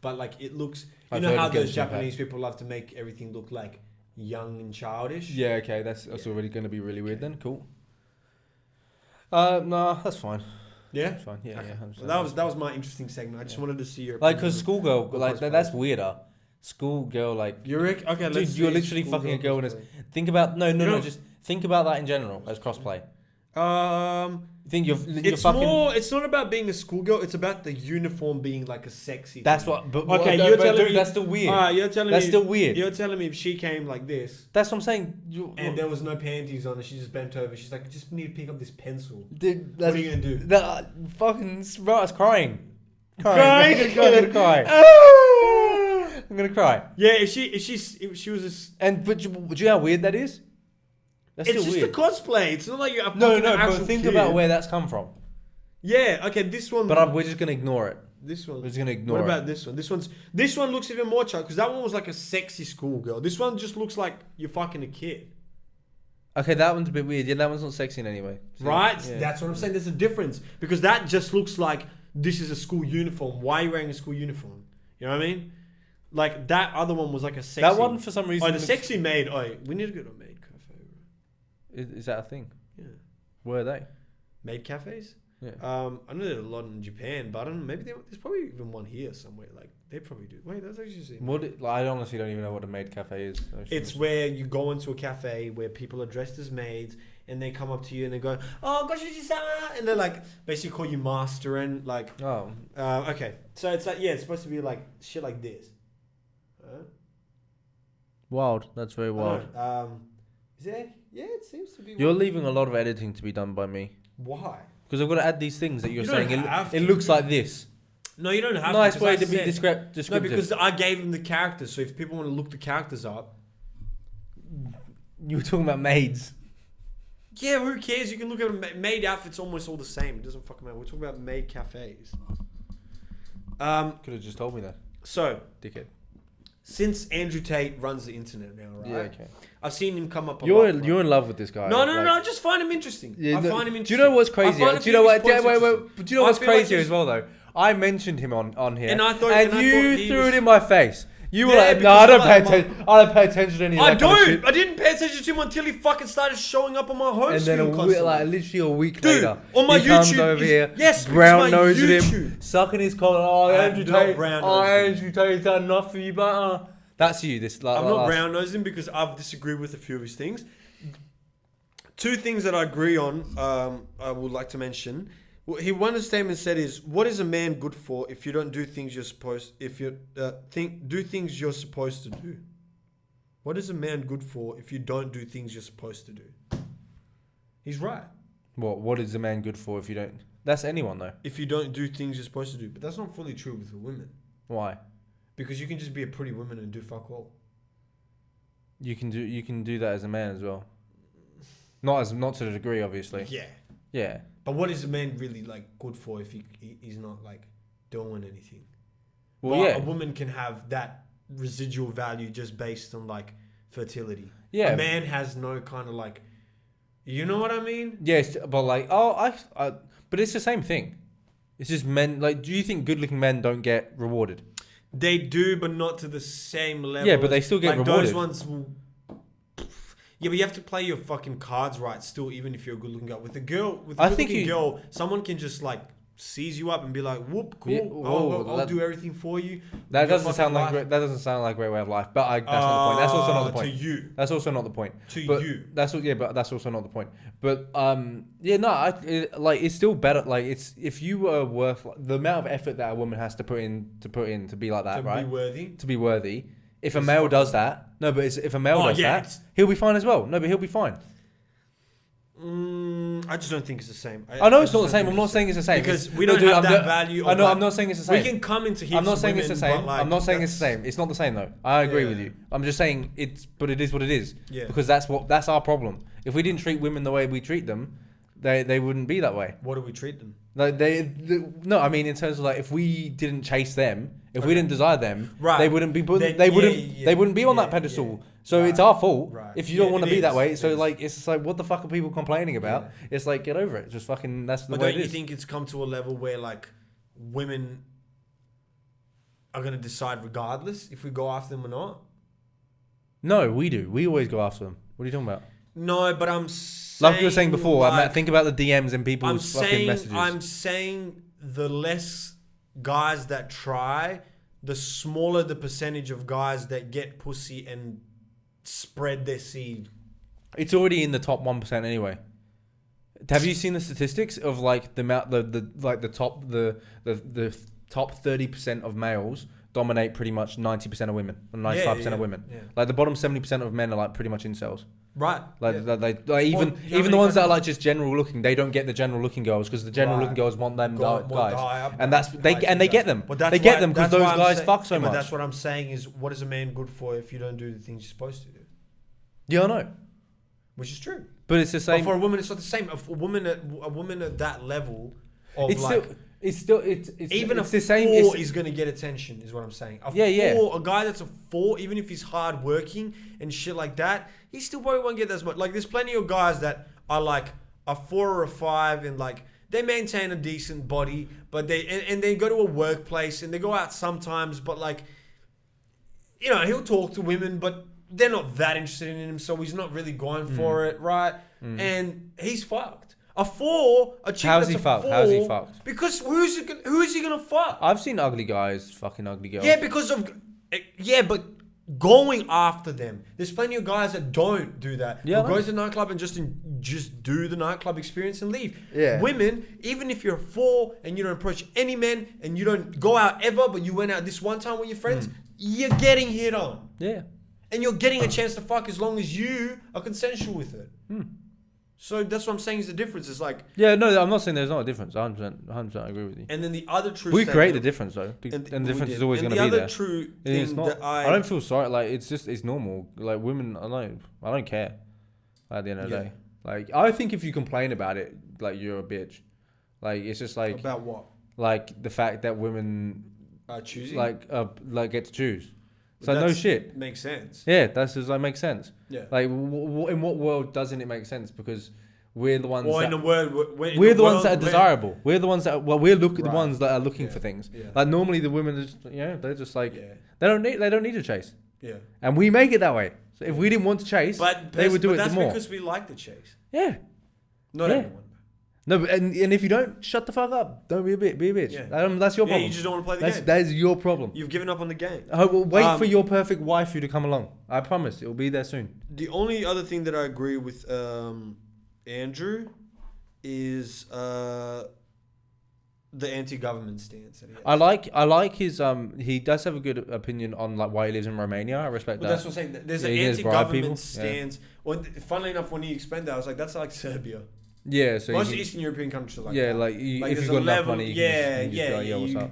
but like it looks. You know how those Japanese people love to make everything look like young and childish. Yeah, okay, that's already going to be really weird then. Cool. No, that's fine. Yeah, that's fine. Yeah, okay. yeah. Well, that was my interesting segment. I just wanted to see your because schoolgirl, that's weirder. Schoolgirl, you're okay. Dude, you're literally fucking a girl in this. Think about just think about that in general as crossplay. You think you're fucking. It's not about being a schoolgirl. It's about the uniform being like a sexy. That's thing. what. But okay, you're telling me that's still weird. You're telling that's me still weird. You're telling me if she came like this. That's what I'm saying. And there was no panties on her. She just bent over. She's like, I just need to pick up this pencil. Dude, what are you gonna do? Fucking bro, I was crying. I'm gonna cry. I'm gonna cry. Yeah, if she was but do you know how weird that is? That's it's still just weird. a cosplay. It's not like you're but think about where that's come from. Yeah, okay, this one. But we're just gonna ignore it. This one. We're just gonna ignore it. What about this one? This one looks even more child because that one was like a sexy schoolgirl. This one just looks like you're fucking a kid. Okay, that one's a bit weird. Yeah, that one's not sexy in any way. So, right? Yeah. That's what I'm saying. There's a difference because that just looks like this is a school uniform. Why are you wearing a school uniform? You know what I mean? Like that other one was like a sexy. That one for some reason. The sexy maid. We need to go to a maid cafe. Is that a thing? Yeah. Where are they? Maid cafes? Yeah. I know there's a lot in Japan, but I don't know. Maybe there's probably even one here somewhere. Like they probably do. Wait, that's actually. I honestly don't even know what a maid cafe is. It's where you go into a cafe where people are dressed as maids and they come up to you and they go, "Oh, gosh, and they're like basically call you master and like. Oh. Okay. So it's like it's supposed to be like shit like this. Wild. That's very wild. Is it? Yeah, it seems to be. You're leaving a lot of editing to be done by me. Why? Because I've got to add these things that you're saying. It looks like this. No, you don't have nice to. Nice way to be descriptive. No, because I gave them the characters. So if people want to look the characters up. You were talking about maids. Yeah, who cares? You can look at maid outfits almost all the same. It doesn't fucking matter. We're talking about maid cafes. Could have just told me that. So. Dickhead. Since Andrew Tate runs the internet now, right? Yeah, okay. I've seen him come up a lot. You're You're in love with this guy. No, I just find him interesting. Yeah, I find him interesting. Do you know what's crazy? Do you know what? Wait. Do you know what's crazy as well, though? I mentioned him on here, and you threw it in my face. You were like, no, I don't pay attention. I don't pay attention to any of that kind of shit. I didn't pay attention to him until he fucking started showing up on my home screen. And then literally a week later, on my he YouTube, comes over here, brown nosing him, sucking his collar. Oh, Andrew Tate's done enough for you, but that's you. I'm not brown nosing because I've disagreed with a few of his things. Two things that I agree on, I would like to mention. One of the statements said is, "What is a man good for if you don't do things you're supposed? If you do things you're supposed to do? What is a man good for if you don't do things you're supposed to do?" He's right. What is a man good for if you don't? That's anyone though. If you don't do things you're supposed to do, but that's not fully true with the women. Why? Because you can just be a pretty woman and do fuck all. You can do that as a man as well. Not to the degree, obviously. Yeah. But what is a man really like good for if he's not like doing anything? Well, yeah. A woman can have that residual value just based on like fertility. Yeah. A man has no kind of like, you know what I mean? Yes, but like, but it's the same thing. It's just men. Like, do you think good-looking men don't get rewarded? They do, but not to the same level. Yeah, but they still get rewarded. Those ones will. Yeah, but you have to play your fucking cards right still, even if you're a good-looking girl. With a good-looking girl, someone can just like seize you up and be like, "Whoop, cool, yeah, I'll do everything for you." That doesn't sound like a great way of life. But that's not the point. That's also not the point. To you. That's also not the point. You. But that's also not the point. But it's still better. Like if you were worth the amount of effort that a woman has to put in to be like that, right? To be worthy. If a male does that, if a male does that, he'll be fine as well. No, but he'll be fine. I just don't think it's the same. I know it's not the same. I'm not saying it's the same because we don't have that value. I know. I'm not saying it's the same. We can come into heaps. I'm not saying it's the same. I'm not saying it's the same. It's not the same though. I agree with you. I'm just saying but it is what it is. Yeah. Because that's our problem. If we didn't treat women the way we treat them, they wouldn't be that way. What do we treat them? Like no, I mean in terms of like if we didn't chase them, if we didn't desire them, they wouldn't be they wouldn't be on that pedestal. So it's our fault if you don't want to be that way. So like it's just like what the fuck are people complaining about? Yeah. It's like get over it. Just fucking that's the way it is. But don't you think it's come to a level where like women are gonna decide regardless if we go after them or not? No, we do. We always go after them. What are you talking about? No, but I'm saying, like you were saying before, like, think about the DMs and people's fucking messages. I'm saying the less guys that try, the smaller the percentage of guys that get pussy and spread their seed. It's already in the top 1% anyway. Have you seen the statistics of like the amount the top 30% of males dominate pretty much 90% of women, or 95% of women. Yeah. Like the bottom 70% of men are like pretty much incels. Right. Like even the ones that are like just general looking, they don't get the general looking girls because the general looking girls want them guys, and they get them. They get them because those guys fuck so much. But that's what I'm saying is, what is a man good for if you don't do the things you're supposed to do? Yeah, I know. Which is true. But it's the same. But for a woman, it's not the same. A woman at that level of it's even it's a the same. 4 is going to get attention, is what I'm saying. A guy that's a 4, even if he's hard working and shit like that, he still probably won't get as much. Like, there's plenty of guys that are like a 4 or a 5 and like they maintain a decent body, but they go to a workplace and they go out sometimes, but like, you know, he'll talk to women, but they're not that interested in him, so he's not really going for it, right? And he's fucked. A 4, a chick How's that's he fucked? 4. How's he fucked? Because who is he gonna fuck? I've seen ugly guys fucking ugly girls. Yeah, because of but going after them. There's plenty of guys that don't do that. Yeah, who go to the nightclub and just do the nightclub experience and leave. Yeah. Women, even if you're a 4 and you don't approach any men and you don't go out ever, but you went out this one time with your friends, you're getting hit on. Yeah. And you're getting a chance to fuck as long as you are consensual with it. So that's what I'm saying is the difference. Is like... Yeah, no, I'm not saying there's not a difference. 100% agree with you. And then the other true we create the difference, though. And the difference is always going to be there. The other true thing that I don't feel sorry. Like, it's normal. Like, women, I don't care at the end of the day. Like, I think if you complain about it, like, you're a bitch. Like, it's just like... About what? Like, the fact that women... Are choosing? Like, get to choose. So no shit. Makes sense. Yeah, that's just like makes sense. Yeah. Like, in what world doesn't it make sense? Because we're the ones. Well, that, in the world, we're the ones that are desirable. We're the ones that the ones that are looking for things. Yeah. Like normally the women, are just, they're just like they don't need to chase. Yeah. And we make it that way. So if we didn't want to chase, they would do it more. That's because we like the chase. Yeah. Not everyone. No, but, and if you don't, shut the fuck up. Don't be a bitch. Yeah. That's your problem. Yeah, you just don't want to play the game. That is your problem. You've given up on the game. Wait for your perfect waifu to come along. I promise, it'll be there soon. The only other thing that I agree with Andrew is the anti-government stance. That he has. I like his he does have a good opinion on like why he lives in Romania. I respect that. That's what I'm saying. There's an anti-government stance. Well, funnily enough, when he explained that, I was like, that's like Serbia. Yeah, so most Eastern European countries are like that. Like if you've got enough money, you can just go, what's up?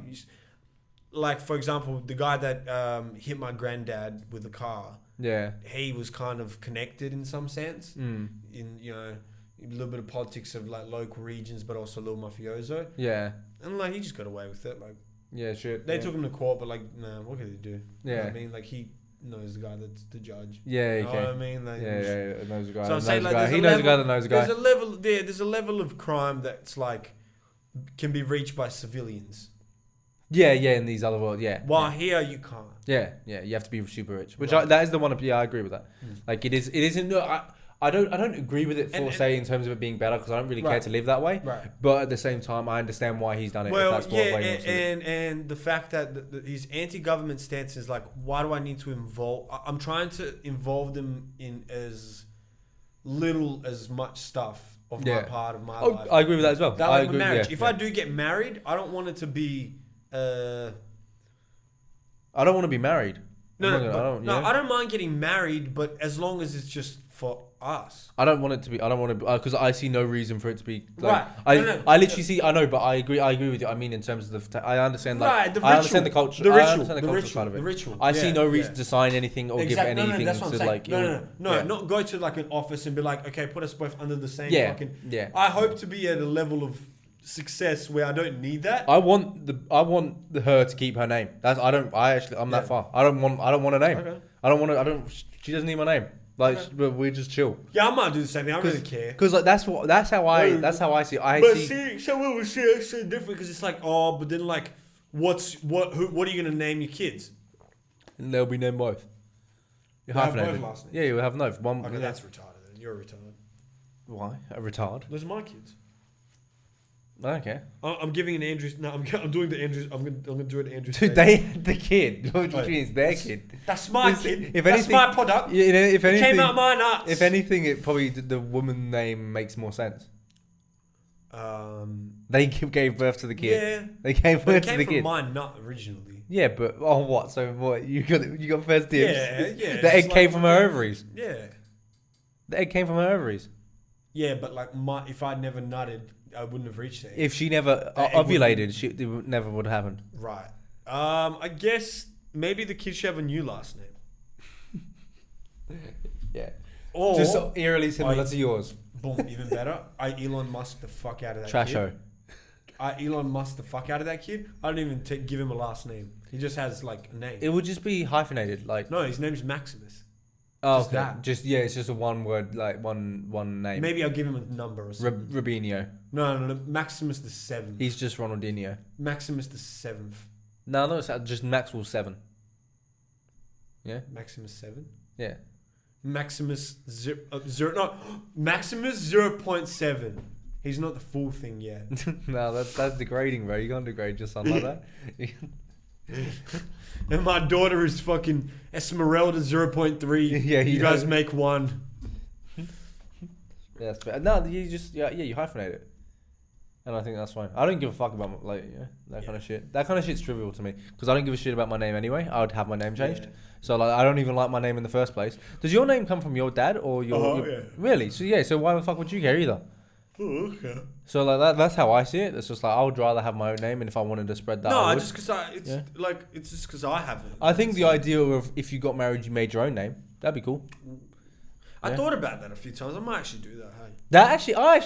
Like, for example, the guy that hit my granddad with a car. Yeah. He was kind of connected in some sense. In, a little bit of politics of like local regions, but also a little mafioso. Yeah. And like, he just got away with it. Like, yeah, shit. They took him to court, but like, nah, what could he do? Yeah. You know what I mean? Like, he knows the guy that's the judge. Yeah, you know what I mean? Like, knows the guy. So I'm saying, like, he knows the guy that knows the guy. There's a level of crime that's like can be reached by civilians. Yeah, in these other worlds, yeah. While here you can't. Yeah, you have to be super rich. Which that is the one. I agree with that. Like it isn't. I don't agree with it say in terms of it being better because I don't really care to live that way. Right. But at the same time, I understand why he's done it. Well, if that's what way he wants to do. And the fact that his anti-government stance is like, why do I need to involve? I'm trying to involve them in as much stuff of my part of my life. I agree with that as well. That I like agree. Marriage. If I do get married, I don't want it to be. I don't want to be married. I don't mind getting married, but as long as it's just for us. I don't want it to be. I don't want to because I see no reason for it to be. Like, right. I literally see. I know, but I agree. I agree with you. I mean, in terms of I understand. Like, right. The ritual, I understand the culture. The ritual. I understand the cultural side of it. The ritual. I see no reason to sign anything or give anything that's what to I'm like. No. Not go to like an office and be like, okay, put us both under the same fucking. Yeah. I hope to be at a level of success where I don't need that. I want her to keep her name. I'm that far. I don't want a name. Okay. She doesn't need my name. Like, but we just chill. Yeah, I might do the same thing. I don't really care. Because like that's how I see it. See, someone will see it so different because it's like, but then like, what are you gonna name your kids? And they'll be named both. You'll have both last names. Yeah, you'll have both. One. Okay, that's retarded. Then. You're retarded. Why? A retard? Those are my kids. Okay. I'm giving an Andrews. No, I'm doing the Andrews. I'm gonna do it Andrews. Dude, they the kid. What do you mean it's their kid? That's my kid. If that's anything, my product. You know, if anything, it came out my nuts. If anything, it probably the woman name makes more sense. They gave birth to the kid. Yeah. They gave birth to the kid. It came from my nut originally. Yeah, but what? So what? You got first dibs. Yeah. The egg came from her ovaries. Yeah. The egg came from her ovaries. Yeah, but like if I'd never nutted, I wouldn't have reached it. If she never ovulated, it never would have happened. Right. I guess maybe the kid should have a new last name. Yeah. Or just eerily similar to yours. Boom, even better. I Elon Musk the fuck out of that Trasho. kid. I Elon Musk the fuck out of that kid. I don't even give him a last name. He just has like a name. It would just be hyphenated, like. No, his name's Maximus. Oh, just okay. that. It's just a one word, like one name. Maybe I'll give him a number or something. Rubinho. No. Maximus the 7th. He's just Ronaldinho. Maximus the 7th. No, it's just Maxwell 7. Yeah. Maximus 7. Yeah. Maximus Maximus 0.7. He's not the full thing yet. No, that's degrading, bro. You can't degrade your son like that. And my daughter is fucking Esmeralda 0.3. Yeah, you guys make one. Yeah, that's fair. No, you just you hyphenate it, and I think that's fine. I don't give a fuck about that kind of shit. That kind of shit's trivial to me because I don't give a shit about my name anyway. I would have my name changed. Yeah. So like, I don't even like my name in the first place. Does your name come from your dad or your? Yeah. Really? So why the fuck would you care either? Oh, okay. So like that's how I see it. It's just like I would rather have my own name, and if I wanted to spread that, no, just because it's just because I have it. I think the idea of if you got married, you made your own name. That'd be cool. I thought about that a few times. I might actually do that. Hey. I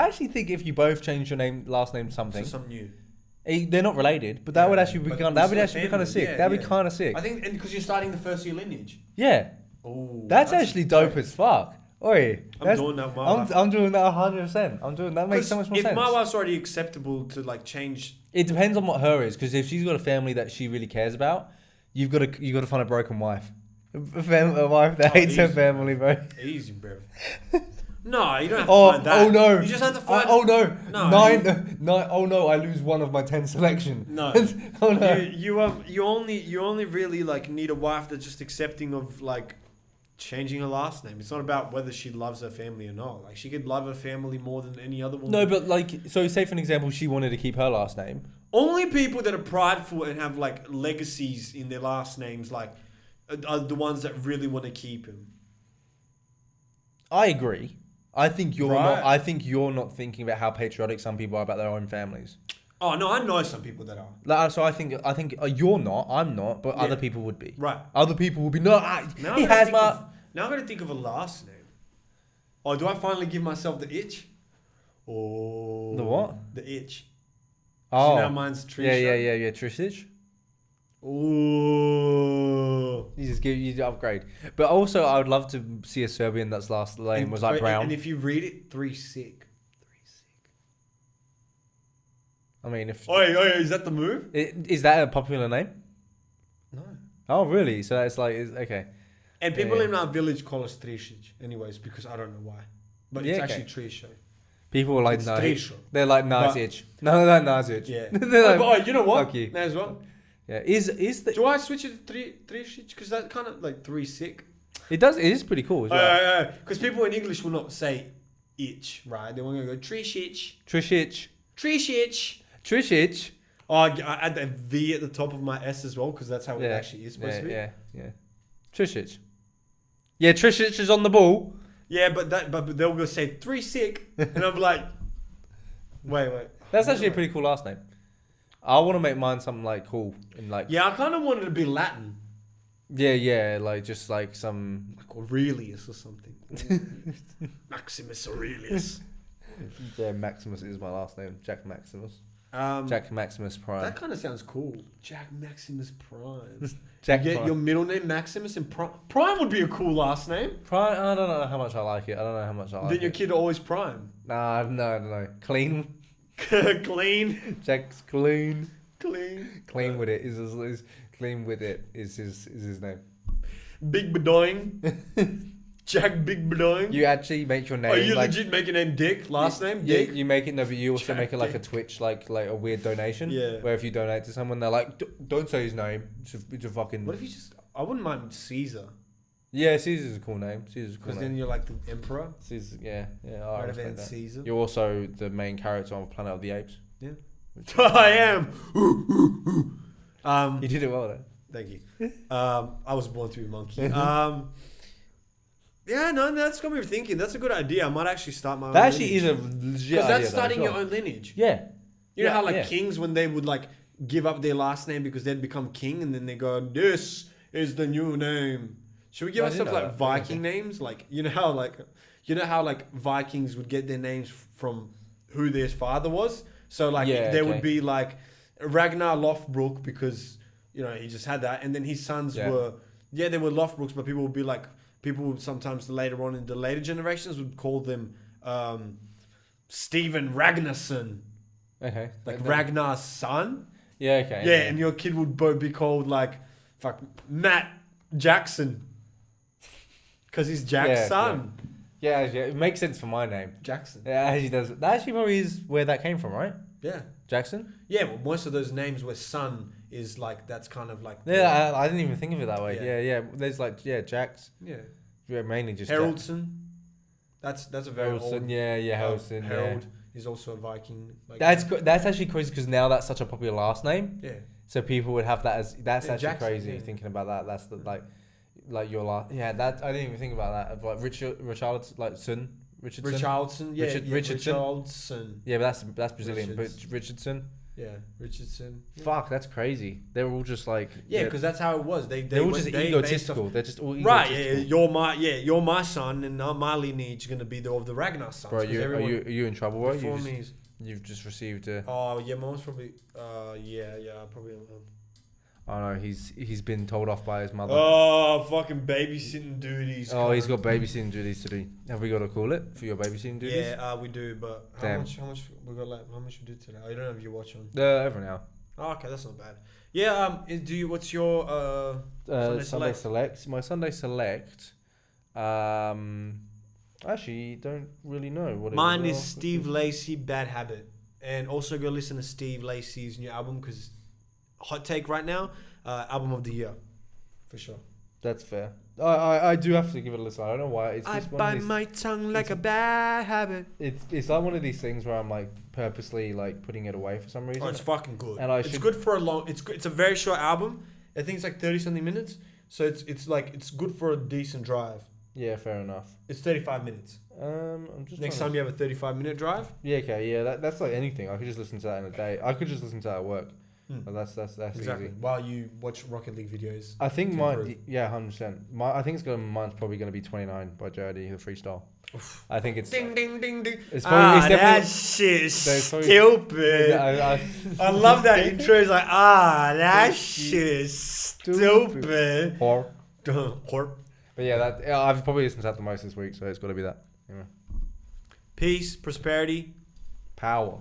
actually think if you both change your last name to something, so something new. They're not related, but that would actually be kind of sick. Yeah, that'd be kind of sick. I think, and because you're starting the first year lineage. Yeah. Oh, that's actually dope as fuck. Oi, I'm doing that. I'm doing that 100%. I'm doing that. Makes so much more sense. If my wife's already acceptable to like change, it depends on what her is. Because if she's got a family that she really cares about, you've got to find a broken wife, a wife that hates her family, bro. Easy, bro. No, you don't have to find that. Oh no! You just have to find. Oh no! Nine. Oh no! I lose one of my 10 selection. No. Oh no! You only really like need a wife that's just accepting of like changing her last name. It's not about whether she loves her family or not. Like she could love her family more than any other woman. No, but like, so say for an example, she wanted to keep her last name. Only people that are prideful and have like legacies in their last names, like, are the ones that really want to keep him. I agree. I think you're not. I think you're not thinking about how patriotic some people are about their own families. Oh no, I know some people that are. Like, so I think you're not. I'm not, but other people would be. Right. Other people would be. No, now I'm going to think of a last name. Oh, do I finally give myself the itch? Oh. The what? The itch. Oh. So now mine's Trisha. Yeah. Trishage. Ooh. You upgrade. But also, I would love to see a Serbian that's last name was like Brown. And if you read it, 3 sick. I mean, if... Oh, is that the move? Is that a popular name? No. Oh, really? So it's like... okay. And people in our village call us Trisic anyways, because I don't know why. But it's actually Trisha. People are like, it's no. Trisha. They're like, Nazic. No, they're not Nazic. Yeah. They're like, you know what? Fuck you. May as well. Yeah. Is the... Do I switch it to Trisic? Because that's kind of like 3 sick. It does. It is pretty cool as well. Because people in English will not say itch, right? They want to go Trisic. Trisic. Oh, I add that V at the top of my S as well because that's how it actually is supposed to be. Yeah. Trisic. Yeah, Trisic is on the ball. Yeah, but they'll go say 3 sick, and I'm like, wait. That's actually a pretty cool last name. I want to make mine something like cool and like. Yeah, I kind of wanted to be Latin. Yeah, like just like some like Aurelius or something. Maximus Aurelius. Yeah, Maximus is my last name. Jack Maximus. Jack Maximus Prime. That kind of sounds cool. Jack Maximus Prime. Jack Get Prime. your middle name Maximus and Prime. Prime would be a cool last name. Prime. I don't know how much I like it. Then your kid always Prime. Nah, no. Clean. Clean. Jack's clean. Clean with it is clean with it is his name. Big Bedoing. Jack Big Blowing. You actually make your name. Are you legit make your name Dick? Last name Dick? You make it. No, but you also Jack make it like Dick. a Twitch, like a weird donation. Yeah. Where if you donate to someone, they're like, don't say his name. It's a fucking. What if you just? I wouldn't mind Caesar. Yeah, Caesar's a cool name. Because then you're like the emperor. Caesar, yeah. I respect that. Caesar. You're also the main character on Planet of the Apes. Yeah. I am. You did it well then. Thank you. I was born to be a monkey. Yeah, no, that's got me thinking. That's a good idea. I might actually start my own That actually lineage. is a legit idea. Because that's starting your own lineage. Yeah. You know how like kings, when they would like give up their last name because they'd become king, and then they go, this is the new name. Should we give ourselves like Viking names? Like you know how like Vikings would get their names from who their father was. So like there would be like Ragnar Lothbrok because you know he just had that, and then his sons were they were Lothbroks, but people would sometimes later on in the later generations would call them Stephen Ragnarsson. Okay. Like Ragnar's son. Yeah. Okay. Yeah, and your kid would be called like Matt Jackson. Because he's Jack's son. Yeah, it makes sense for my name. Jackson. Yeah, actually does. That actually probably is where that came from, right? Yeah. Jackson? Yeah, well, most of those names where son is like, that's kind of like... Yeah, I didn't even think of it that way. Yeah. There's like, Jax. Yeah. Yeah, mainly just... Haroldson. That's a very Haroldson, old... Haroldson, Harold is also a Viking. Like, that's actually crazy because now that's such a popular last name. Yeah. So people would have that as... That's actually Jackson, crazy thinking about that. That's the, like your last... Yeah, that I didn't even think about that. Of like Richardson. Richardson. Yeah, Richardson. Yeah, but that's Brazilian. But Richardson. Yeah, Richardson. Yeah. Fuck, that's crazy. They were all just like... Yeah, because that's how it was. They're all just egotistical. They're just all right, egotistical. you're my son, and my lineage is going to be of the Ragnar sons. Bro, are you in trouble, bro? You've just received a... Oh, yeah, mom's probably... I probably am. Oh, no, he's been told off by his mother. Oh, fucking babysitting duties. Oh, he's got babysitting duties to do. Have we got to call it for your babysitting duties? Yeah, we do, but how much we got like? How much we do today? I don't know if you watch on. Every now. Oh, okay, that's not bad. Yeah. What's your Sunday select? My Sunday select. Actually, don't really know what. Mine is Steve Lacy, Bad Habit, and also go listen to Steve Lacy's new album because hot take right now, album of the year, for sure. That's fair. I do have to give it a listen. I don't know why. It's I bite my tongue like a bad habit. It's like one of these things where I'm like purposely like putting it away for some reason. Oh, it's fucking good. And it's good for a long. It's a very short album. I think it's like 30-something minutes. So it's good for a decent drive. Yeah, fair enough. It's 35 minutes. I'm just next time you have a 35-minute drive. Yeah, okay, yeah. That's like anything. I could just listen to that in a day. I could just listen to that at work. But that's exactly easy. While you watch Rocket League videos. I think mine, 100%. I think mine's probably going to be 29 by Jody, the freestyle. Oof. I think it's ding ding ding ding. It's probably that shit stupid. I love that intro. It's like that shit stupid. Or. But yeah, I've probably listened to that the most this week, so it's got to be that. Peace, prosperity, power.